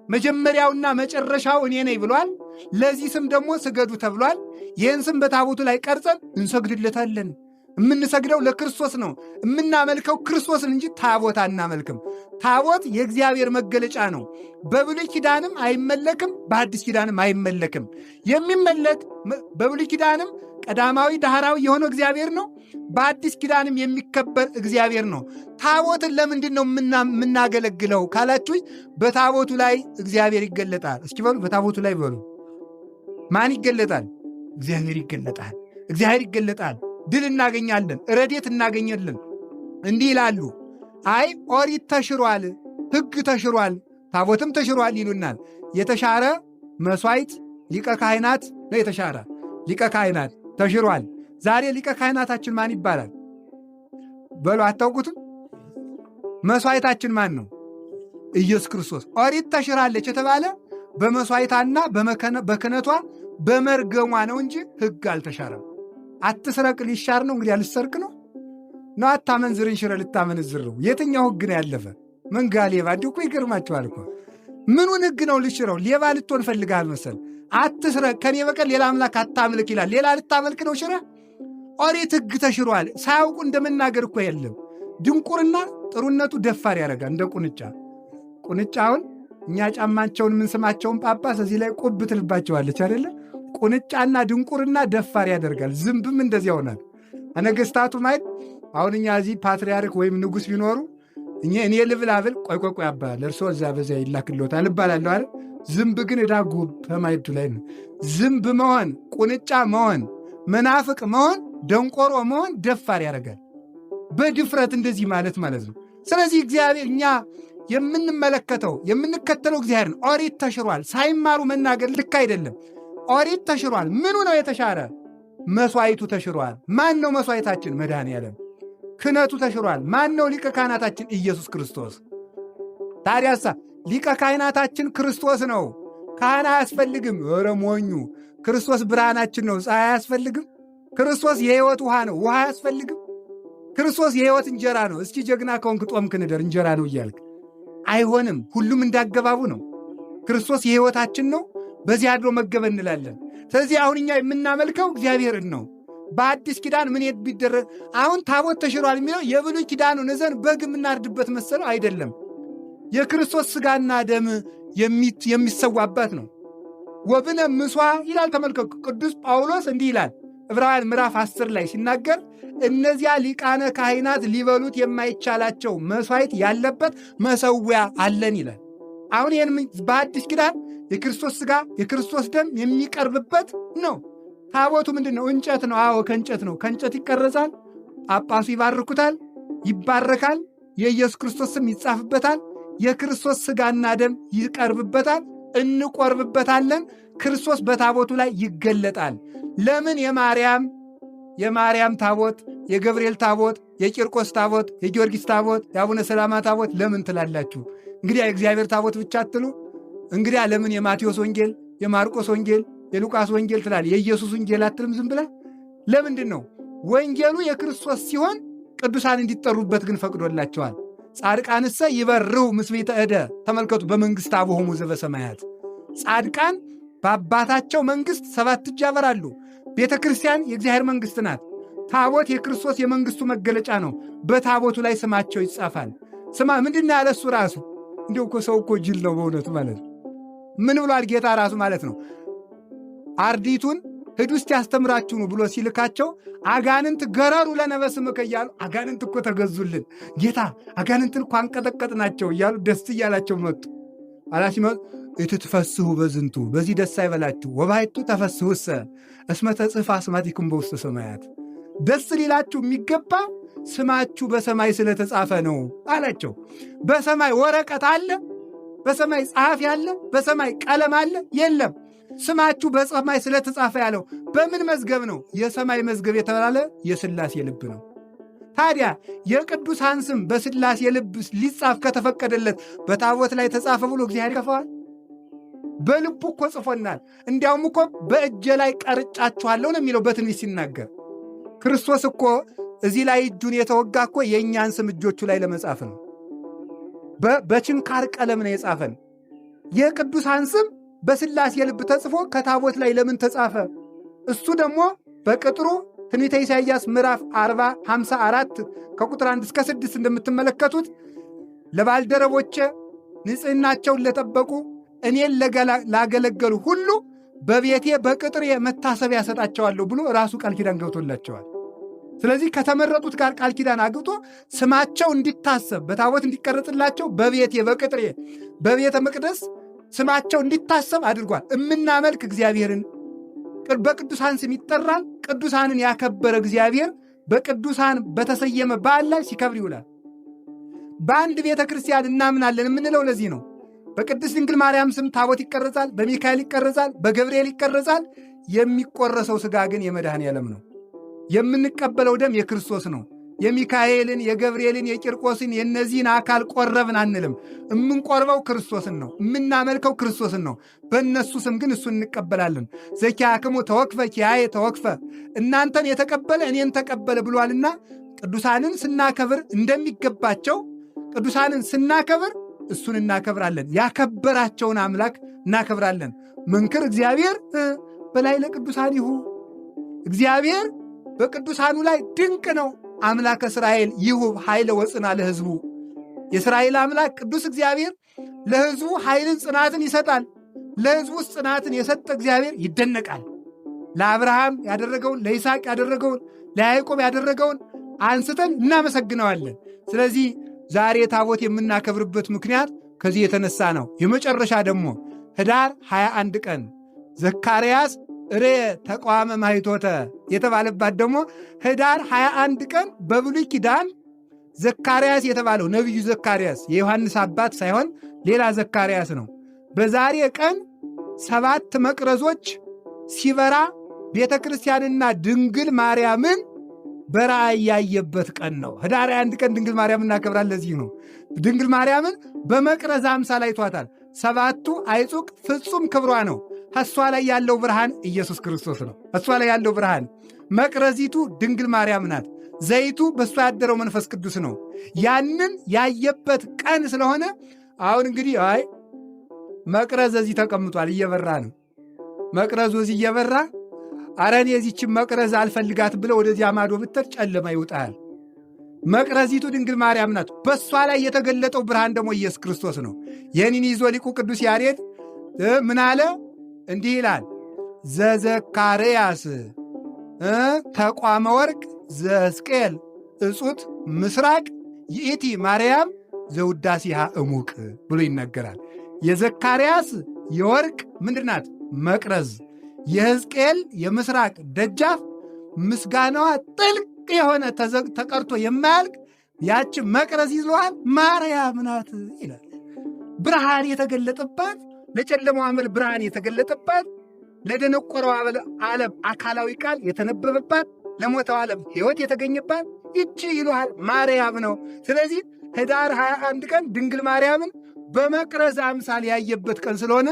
መጀመሪያውና መጨረሻው እኔ ነኝ ብሏል። ለዚህ ስም ደግሞ ስገዱ ተብሏል። ይህን ስም በታቦቱ ላይ ቀርጸን እንሰግድለታለን። የምንሰግደው ለክርስቶስ ነው። የምናመልከው ክርስቶስን እንጂ ታቦት አናመልክም። ታቦት የእግዚአብሔር መገለጫ ነው። በብሉይ ኪዳንም አይመለክም፣ በአዲስ ኪዳንም አይመለክም። የሚመለክ በብሉይ ኪዳንም ቀዳማዊ ዳህራዊ የሆነው እግዚአብሔር ነው። በአዲስ ኪዳንም የሚከበር እግዚአብሔር ነው። ታቦትን ለምንድን ነው የምናገለግለው ካላችሁኝ፣ በታቦቱ ላይ እግዚአብሔር ይገለጣል። እስኪ በሉ በታቦቱ ላይ በሉ። ማን ይገለጣል? እግዚአብሔር ይገለጣል። እግዚአብሔር ይገለጣል። ድል እናገኛለን፣ ረድኤት እናገኛለን። እንዲህ ይላሉ፣ አይ ኦሪት ተሽሯል፣ ሕግ ተሽሯል፣ ታቦትም ተሽሯል ይሉናል። የተሻረ መሥዋዕት ሊቀ ካህናት ነው። የተሻረ ሊቀ ካህናት ተሽሯል። ዛሬ ሊቀ ካህናታችን ማን ይባላል? በሉ አታውቁትም? መሥዋዕታችን ማን ነው? ኢየሱስ ክርስቶስ። ኦሪት ተሽራለች የተባለ በመሥዋዕታና በክህነቷ በመርገሟ ነው እንጂ ሕግ አልተሻረም። አትስረቅ ሊሻር ነው እንግዲህ አልሰርቅ ነው። አታመንዝርን ሽረ ልታመነዝር ነው። የትኛው ሕግ ነው ያለፈ? መንጋ ሌባ እንዲሁ እኮ ይገርማችኋል እኮ። ምኑን ሕግ ነው ልሽረው? ሌባ ልትሆን ፈልጋል መሰል። አትስረቅ፣ ከኔ በቀር ሌላ አምላክ አታምልክ ይላል። ሌላ ልታመልክ ነው ሽረ? ኦሪት ሕግ ተሽሯል። ሳያውቁ እንደመናገር እኮ የለም። ድንቁርና ጥሩነቱ ደፋር ያደርጋል። እንደ ቁንጫውን እኛ ጫማቸውን የምንስማቸውን ጳጳስ እዚህ ላይ ቁብ ትልባቸዋለች አይደለ? ቁንጫና ድንቁርና ደፋር ያደርጋል። ዝንብም እንደዚያ ይሆናል። ነገሥታቱ ማየት አሁን እኛ እዚህ ፓትርያርክ ወይም ንጉሥ ቢኖሩ እኔ ልብል አብል ቆይ አባል እርሶ እዛ በዚያ ይላክልዎታል እባላለሁ አይደል? ዝንብ ግን ዕዳ ጉብ በማየቱ ላይ ነው። ዝንብ መሆን፣ ቁንጫ መሆን፣ መናፍቅ መሆን፣ ደንቆሮ መሆን ደፋር ያደርጋል። በድፍረት እንደዚህ ማለት ነው። ስለዚህ እግዚአብሔር እኛ የምንመለከተው የምንከተለው እግዚአብሔር ነው። ኦሪት ተሽሯል። ሳይማሩ መናገር ልክ አይደለም። ኦሪት ተሽሯል። ምኑ ነው የተሻረ? መሥዋዕቱ ተሽሯል። ማን ነው መሥዋዕታችን? መድኃኔ ዓለም። ክህነቱ ተሽሯል። ማን ነው ሊቀ ካህናታችን? ኢየሱስ ክርስቶስ። ታዲያሳ ሊቀ ካህናታችን ክርስቶስ ነው። ካህን አያስፈልግም። ኧረ ሞኙ! ክርስቶስ ብርሃናችን ነው። ፀሐይ አያስፈልግም። ክርስቶስ የሕይወት ውሃ ነው። ውሃ አያስፈልግም። ክርስቶስ የሕይወት እንጀራ ነው። እስኪ ጀግና ከሆንክ ጦም ክንደር እንጀራ ነው እያልክ አይሆንም። ሁሉም እንዳገባቡ ነው። ክርስቶስ የሕይወታችን ነው። በዚህ አድሮ መገበ እንላለን። ስለዚህ አሁን እኛ የምናመልከው እግዚአብሔርን ነው። በአዲስ ኪዳን ምን ቢደረግ አሁን ታቦት ተሽሯል የሚለው የብሉይ ኪዳኑን እዘን በግ የምናርድበት መሰለው አይደለም። የክርስቶስ ሥጋና ደም የሚሰዋበት ነው። ወብነ ምሷ ይላል። ተመልከቱ፣ ቅዱስ ጳውሎስ እንዲህ ይላል ዕብራውያን ምዕራፍ 10 ላይ ሲናገር እነዚያ ሊቃነ ካህናት ሊበሉት የማይቻላቸው መሥዋዕት ያለበት መሠዊያ አለን ይላል። አሁን ይህን በአዲስ ኪዳን የክርስቶስ ሥጋ የክርስቶስ ደም የሚቀርብበት ነው። ታቦቱ ምንድን ነው? እንጨት ነው። አዎ ከእንጨት ነው። ከእንጨት ይቀረጻል። ጳጳሱ ይባርኩታል፣ ይባረካል። የኢየሱስ ክርስቶስ ስም ይጻፍበታል። የክርስቶስ ሥጋና ደም ይቀርብበታል፣ እንቆርብበታለን። ክርስቶስ በታቦቱ ላይ ይገለጣል። ለምን? የማርያም ታቦት፣ የገብርኤል ታቦት፣ የቂርቆስ ታቦት፣ የጊዮርጊስ ታቦት፣ የአቡነ ሰላማ ታቦት ለምን ትላላችሁ? እንግዲያ የእግዚአብሔር ታቦት ብቻ አትሉ? እንግዲያ ለምን የማቴዎስ ወንጌል፣ የማርቆስ ወንጌል፣ የሉቃስ ወንጌል ትላል? የኢየሱስ ወንጌል አትልም? ዝም ብለህ ለምንድን ነው? ወንጌሉ የክርስቶስ ሲሆን ቅዱሳን እንዲጠሩበት ግን ፈቅዶላቸዋል። ጻድቃንሰ ይበርሁ ምስቤተ እደ። ተመልከቱ፣ በመንግሥት አቡሆሙ ዘበሰማያት። ጻድቃን በአባታቸው መንግሥት 7 እጅ ያበራሉ። ቤተ ክርስቲያን የእግዚአብሔር መንግሥት ናት። ታቦት የክርስቶስ የመንግሥቱ መገለጫ ነው። በታቦቱ ላይ ስማቸው ይጻፋል። ስማ ምንድን ያለ እሱ ራሱ እንዲሁ እኮ ሰው እኮ ጅል ነው በእውነቱ ማለት ነው። ምን ብሏል ጌታ ራሱ ማለት ነው? አርዲቱን ሂዱ እስቲ ያስተምራችሁ ነው ብሎ ሲልካቸው አጋንንት ገረሩ ለነበስምከ እያሉ አጋንንት እኮ ተገዙልን ጌታ፣ አጋንንትን እኮ አንቀጠቀጥናቸው እያሉ ደስ እያላቸው መጡ። አላሲመጡ እትትፈስሑ በዝንቱ፣ በዚህ ደስ አይበላችሁ፣ ወባይቱ ተፈስሑሰ እስመ ተጽሕፈ አስማቲክሙ በውስተ ሰማያት፣ ደስ ሊላችሁ የሚገባ ስማችሁ በሰማይ ስለተጻፈ ነው አላቸው። በሰማይ ወረቀት አለ? በሰማይ ጸሐፊ አለ? በሰማይ ቀለም አለ? የለም። ስማችሁ በሰማይ ስለተጻፈ ያለው በምን መዝገብ ነው? የሰማይ መዝገብ የተባለ የሥላሴ ልብ ነው። ታዲያ የቅዱሳን ስም በሥላሴ ልብ ሊጻፍ ከተፈቀደለት በታቦት ላይ ተጻፈ ብሎ እግዚአብሔር ይከፈዋል? በልቡ እኮ ጽፎናል። እንዲያውም እኮ በእጄ ላይ ቀርጫችኋለሁ ነው የሚለው በትንቢት ሲናገር። ክርስቶስ እኮ እዚህ ላይ እጁን የተወጋ እኮ የእኛን ስም እጆቹ ላይ ለመጻፍ ነው። በችንካር ቀለም ነው የጻፈን። የቅዱሳን ስም በሥላሴ ልብ ተጽፎ ከታቦት ላይ ለምን ተጻፈ? እሱ ደግሞ በቅጥሩ ትንቢተ ኢሳይያስ ምዕራፍ 54 ከቁጥር 1 እስከ 6 እንደምትመለከቱት ለባልደረቦቼ ንጽሕናቸውን ለጠበቁ እኔን ላገለገሉ ሁሉ በቤቴ በቅጥሬ መታሰቢያ ሰጣቸዋለሁ ብሎ ራሱ ቃል ኪዳን ገብቶላቸዋል። ስለዚህ ከተመረጡት ጋር ቃል ኪዳን አግብቶ ስማቸው እንዲታሰብ በታቦት እንዲቀረጽላቸው በቤቴ በቅጥሬ በቤተ መቅደስ ስማቸው እንዲታሰብ አድርጓል። እምናመልክ እግዚአብሔርን በቅዱሳን ስም ይጠራል። ቅዱሳንን ያከበረ እግዚአብሔር በቅዱሳን በተሰየመ በዓል ላይ ሲከብር ይውላል። በአንድ ቤተ ክርስቲያን እናምናለን የምንለው ለዚህ ነው። በቅድስት ድንግል ማርያም ስም ታቦት ይቀረጻል፣ በሚካኤል ይቀረጻል፣ በገብርኤል ይቀረጻል። የሚቆረሰው ሥጋ ግን የመድኃኔዓለም ነው። የምንቀበለው ደም የክርስቶስ ነው። የሚካኤልን፣ የገብርኤልን፣ የቂርቆስን የእነዚህን አካል ቆረብን አንልም። የምንቆርበው ክርስቶስን ነው። የምናመልከው ክርስቶስን ነው። በእነሱ ስም ግን እሱን እንቀበላለን። ዘኪያክሙ ተወክፈ ኪያየ ተወክፈ፣ እናንተን የተቀበለ እኔን ተቀበለ ብሏልና ቅዱሳንን ስናከብር እንደሚገባቸው ቅዱሳንን ስናከብር እሱን እናከብራለን። ያከበራቸውን አምላክ እናከብራለን። መንክር እግዚአብሔር በላይ ለቅዱሳኒሁ፣ እግዚአብሔር በቅዱሳኑ ላይ ድንቅ ነው። አምላከ እስራኤል ይሁብ ኃይለ ወጽና ለሕዝቡ፣ የእስራኤል አምላክ ቅዱስ እግዚአብሔር ለሕዝቡ ኃይልን ጽናትን ይሰጣል። ለሕዝቡ ውስጥ ጽናትን የሰጠ እግዚአብሔር ይደነቃል። ለአብርሃም ያደረገውን፣ ለይስሐቅ ያደረገውን፣ ለያዕቆብ ያደረገውን አንስተን እናመሰግነዋለን። ስለዚህ ዛሬ ታቦት የምናከብርበት ምክንያት ከዚህ የተነሳ ነው። የመጨረሻ ደግሞ ኅዳር 21 ቀን ዘካርያስ ሬ ተቋመ ማይቶተ የተባለባት ደግሞ ኅዳር 21 ቀን በብሉይ ኪዳን ዘካርያስ የተባለው ነቢዩ ዘካርያስ የዮሐንስ አባት ሳይሆን ሌላ ዘካርያስ ነው። በዛሬ ቀን 7 መቅረዞች ሲበራ ቤተ ክርስቲያንና ድንግል ማርያምን በራእይ ያየበት ቀን ነው። ኅዳር 21 ቀን ድንግል ማርያም እናከብራለን። ለዚህ ነው ድንግል ማርያምን በመቅረዝ አምሳል አይቷታል። 7ቱ አይጹቅ ፍጹም ክብሯ ነው። እሷ ላይ ያለው ብርሃን ኢየሱስ ክርስቶስ ነው። እሷ ላይ ያለው ብርሃን መቅረዚቱ ድንግል ማርያም ናት። ዘይቱ በእሷ ያደረው መንፈስ ቅዱስ ነው። ያንን ያየበት ቀን ስለሆነ አሁን እንግዲህ አይ መቅረዝ እዚህ ተቀምጧል፣ እየበራ ነው። መቅረዙ እዚህ እየበራ አረን የዚችን መቅረዝ አልፈልጋት ብለው ወደዚያ ማዶ ብትር ጨለማ ይውጣል። መቅረዚቱ ድንግል ማርያም ናት። በእሷ ላይ የተገለጠው ብርሃን ደግሞ ኢየሱስ ክርስቶስ ነው። ይህንን ይዞ ሊቁ ቅዱስ ያሬድ ምን አለ? እንዲህ ይላል ዘዘካርያስ ተቋመ ወርቅ ዘሕዝቅኤል እጹት ምስራቅ ይእቲ ማርያም ዘውዳሴሃ እሙቅ ብሎ ይነገራል። የዘካርያስ የወርቅ ምንድናት? መቅረዝ። የሕዝቅኤል የምስራቅ ደጃፍ ምስጋናዋ ጥልቅ የሆነ ተቀርቶ የማያልቅ ያች መቅረዝ ይዘዋል ማርያም ናት ይላል። ብርሃን የተገለጠባት፣ ለጨለማው ዓለም ብርሃን የተገለጠባት፣ ለደነቆረው ዓለም አካላዊ ቃል የተነበበባት፣ ለሞተው ዓለም ሕይወት የተገኘባት ይቺ ይሉሃል ማርያም ነው። ስለዚህ ኅዳር 21 ቀን ድንግል ማርያምን በመቅረዝ አምሳል ያየበት ቀን ስለሆነ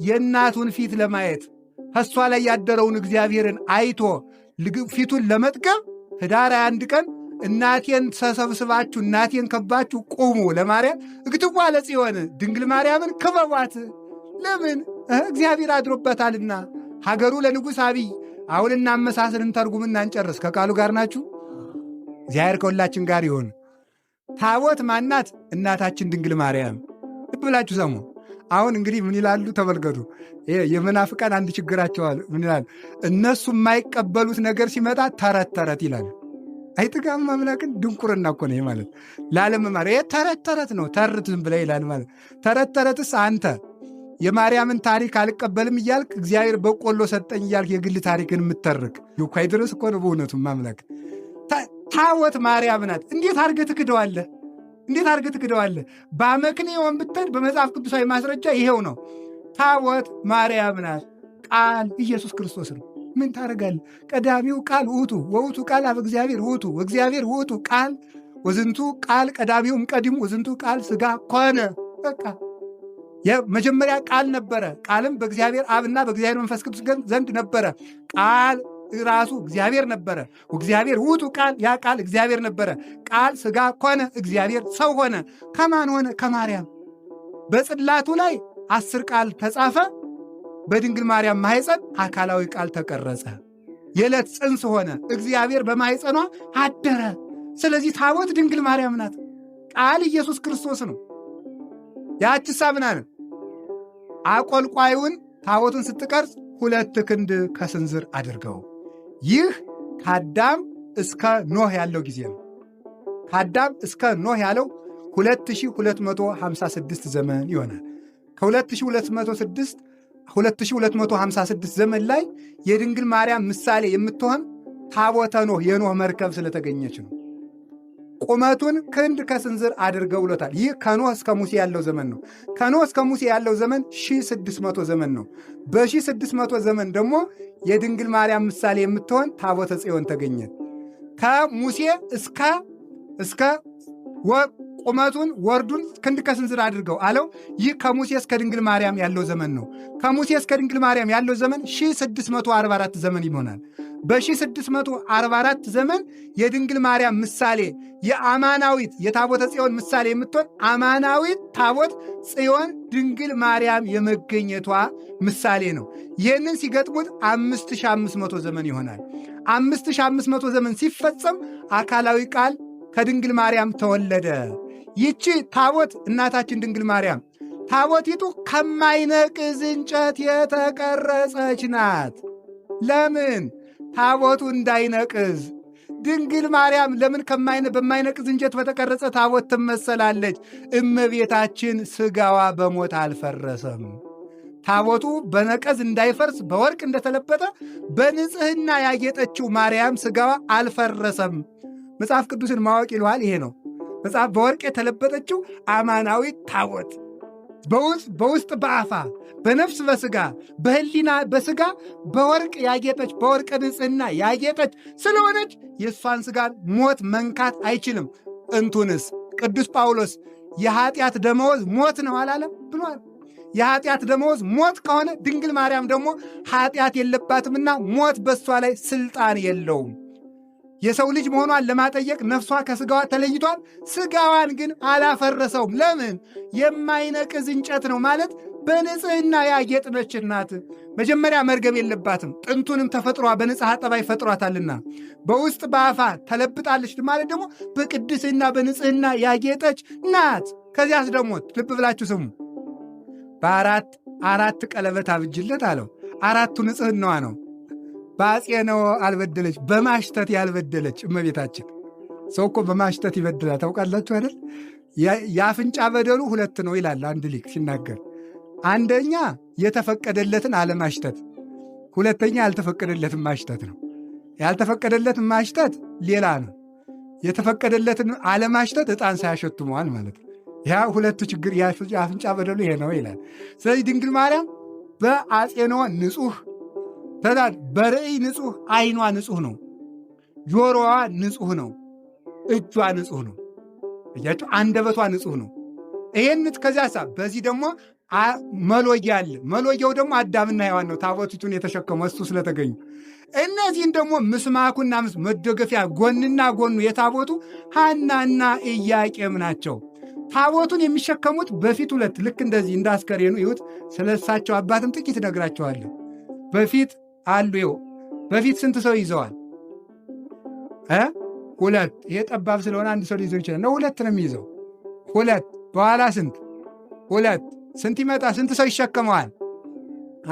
የእናቱን ፊት ለማየት ከእሷ ላይ ያደረውን እግዚአብሔርን አይቶ ፊቱን ለመጥገብ ኅዳር 21 ቀን እናቴን ተሰብስባችሁ እናቴን ከባችሁ ቁሙ ለማርያም እግትዋ ለጽዮን ድንግል ማርያምን ክበቧት። ለምን? እግዚአብሔር አድሮበታልና። ሀገሩ ለንጉሥ አብይ። አሁን እናመሳስልን ተርጉምና እንጨርስ። ከቃሉ ጋር ናችሁ? እግዚአብሔር ከሁላችን ጋር ይሆን። ታቦት ማናት? እናታችን ድንግል ማርያም። ልብ ብላችሁ ሰሙ። አሁን እንግዲህ ምን ይላሉ ተመልከቱ። የመናፍቃን አንድ ችግራቸዋል። ምን ይላሉ? እነሱ የማይቀበሉት ነገር ሲመጣ ተረት ተረት ይላሉ። አይጥጋም አምላክን ድንቁርና እኮ ነው ማለት ላለመማር። ተረት ተረት ነው፣ ተርት ዝም ብለህ ይላል ማለት። ተረት ተረትስ አንተ የማርያምን ታሪክ አልቀበልም እያልክ እግዚአብሔር በቆሎ ሰጠኝ እያልክ የግል ታሪክን የምትተርክ ዩኳይ ድረስ እኮ ነው በእውነቱም ማምላክ። ታቦት ማርያም ናት። እንዴት አድርገህ ትክደዋለህ? እንዴት አድርገህ ትክደዋለህ? በአመክንዮን ብትሄድ በመጽሐፍ ቅዱሳዊ ማስረጃ ይሄው ነው። ታቦት ማርያም ናት። ቃል ኢየሱስ ክርስቶስ ነው። ምን ታደርጋለህ? ቀዳሚው ቃል ውእቱ ወውእቱ ቃል አብ እግዚአብሔር ውእቱ ወእግዚአብሔር ውእቱ ቃል ወዝንቱ ቃል ቀዳሚውም ቀዲሙ ወዝንቱ ቃል ሥጋ ኮነ። በቃ የመጀመሪያ ቃል ነበረ። ቃልም በእግዚአብሔር አብና በእግዚአብሔር መንፈስ ቅዱስ ዘንድ ነበረ። ቃል ራሱ እግዚአብሔር ነበረ። እግዚአብሔር ውእቱ ቃል፣ ያ ቃል እግዚአብሔር ነበረ። ቃል ሥጋ ኮነ፣ እግዚአብሔር ሰው ሆነ። ከማን ሆነ? ከማርያም። በጽላቱ ላይ 10 ቃል ተጻፈ። በድንግል ማርያም ማኅፀን አካላዊ ቃል ተቀረጸ። የዕለት ጽንስ ሆነ። እግዚአብሔር በማኅፀኗ አደረ። ስለዚህ ታቦት ድንግል ማርያም ናት። ቃል ኢየሱስ ክርስቶስ ነው። ያችሳ ምናምን አቆልቋዩን ታቦቱን ስትቀርጽ 2 ክንድ ከስንዝር አድርገው። ይህ ከአዳም እስከ ኖህ ያለው ጊዜ ነው። ከአዳም እስከ ኖህ ያለው 2256 ዘመን ይሆናል። ከ2256 ዘመን ላይ የድንግል ማርያም ምሳሌ የምትሆን ታቦተ ኖህ የኖህ መርከብ ስለተገኘች ነው። ቁመቱን ክንድ ከስንዝር አድርገው ብሎታል። ይህ ከኖህ እስከ ሙሴ ያለው ዘመን ነው። ከኖህ እስከ ሙሴ ያለው ዘመን 1600 ዘመን ነው። በ1600 ዘመን ደግሞ የድንግል ማርያም ምሳሌ የምትሆን ታቦተ ጽዮን ተገኘ። ከሙሴ እስከ ቁመቱን ወርዱን ክንድ ከስንዝር አድርገው አለው። ይህ ከሙሴ እስከ ድንግል ማርያም ያለው ዘመን ነው። ከሙሴ እስከ ድንግል ማርያም ያለው ዘመን 1644 ዘመን ይሆናል። በ1644 ዘመን የድንግል ማርያም ምሳሌ የአማናዊት የታቦተ ጽዮን ምሳሌ የምትሆን አማናዊት ታቦት ጽዮን ድንግል ማርያም የመገኘቷ ምሳሌ ነው። ይህንን ሲገጥሙት 5500 ዘመን ይሆናል። 5500 ዘመን ሲፈጸም አካላዊ ቃል ከድንግል ማርያም ተወለደ። ይቺ ታቦት እናታችን ድንግል ማርያም ታቦቲቱ ከማይነቅዝ እንጨት የተቀረጸች ናት። ለምን? ታቦቱ እንዳይነቅዝ። ድንግል ማርያም ለምን በማይነቅዝ እንጨት በተቀረጸ ታቦት ትመሰላለች? እመቤታችን ሥጋዋ በሞት አልፈረሰም። ታቦቱ በነቀዝ እንዳይፈርስ በወርቅ እንደተለበጠ በንጽሕና ያጌጠችው ማርያም ሥጋዋ አልፈረሰም። መጽሐፍ ቅዱስን ማወቅ ይለዋል። ይሄ ነው መጽሐፍ በወርቅ የተለበጠችው አማናዊት ታቦት በውስጥ በአፋ በነፍስ በሥጋ በሕሊና በሥጋ በወርቅ ያጌጠች በወርቅ ንጽሕና ያጌጠች ስለሆነች የእሷን ሥጋን ሞት መንካት አይችልም። እንቱንስ ቅዱስ ጳውሎስ የኃጢአት ደመወዝ ሞት ነው አላለም ብሏል። የኃጢአት ደመወዝ ሞት ከሆነ ድንግል ማርያም ደግሞ ኃጢአት የለባትምና ሞት በእሷ ላይ ሥልጣን የለውም። የሰው ልጅ መሆኗን ለማጠየቅ ነፍሷ ከስጋዋ ተለይቷል። ስጋዋን ግን አላፈረሰውም። ለምን? የማይነቅዝ እንጨት ነው ማለት በንጽህና ያጌጥነች ናት። መጀመሪያ መርገም የለባትም። ጥንቱንም ተፈጥሯ በንጽሐ ጠባይ ፈጥሯታልና በውስጥ በአፋ ተለብጣለች ማለት ደግሞ በቅድስና በንጽህና ያጌጠች ናት። ከዚያስ ደግሞ ልብ ብላችሁ ስሙ። በአራት ቀለበት አብጅለት አለው። አራቱ ንጽህናዋ ነው። በአፄነወ አልበደለች፣ በማሽተት ያልበደለች እመቤታችን። ሰው እኮ በማሽተት ይበድላል ታውቃላችሁ አይደል? የአፍንጫ በደሉ 2 ነው ይላል አንድ ሊቅ ሲናገር። አንደኛ የተፈቀደለትን አለማሽተት፣ ሁለተኛ ያልተፈቀደለትን ማሽተት ነው። ያልተፈቀደለትን ማሽተት ሌላ ነው። የተፈቀደለትን አለማሽተት ዕጣን ሳያሸቱ መዋል ማለት ነው። ያ ሁለቱ ችግር የአፍንጫ በደሉ ይሄ ነው ይላል። ስለዚህ ድንግል ማርያም በአፄነወ ንጹሕ፣ በርዕይ ንጹሕ፣ ዓይኗ ንጹሕ ነው፣ ጆሮዋ ንጹሕ ነው፣ እጇ ንጹሕ ነው። እያቸው አንደበቷ ንጹሕ ነው። ይሄን ከዚያ በዚህ ደግሞ መሎጊያ አለ። መሎጊያው ደግሞ አዳምና ሔዋን ነው፣ ታቦቲቱን የተሸከሙ እሱ ስለተገኙ። እነዚህን ደግሞ ምስማኩና መደገፊያ ጎንና ጎኑ የታቦቱ ሐናና ኢያቄም ናቸው። ታቦቱን የሚሸከሙት በፊት 2 ልክ እንደዚህ እንዳስከሬኑ ይሁት። ስለ እሳቸው አባትም ጥቂት እነግራቸዋለሁ። በፊት አሉ። ይኸው በፊት ስንት ሰው ይዘዋል? 2። ይሄ ጠባብ ስለሆነ አንድ ሰው ሊይዘው ይችላል ነው። 2 ነው የሚይዘው 2። በኋላ ስንት? 2። ስንት ይመጣ? ስንት ሰው ይሸከመዋል?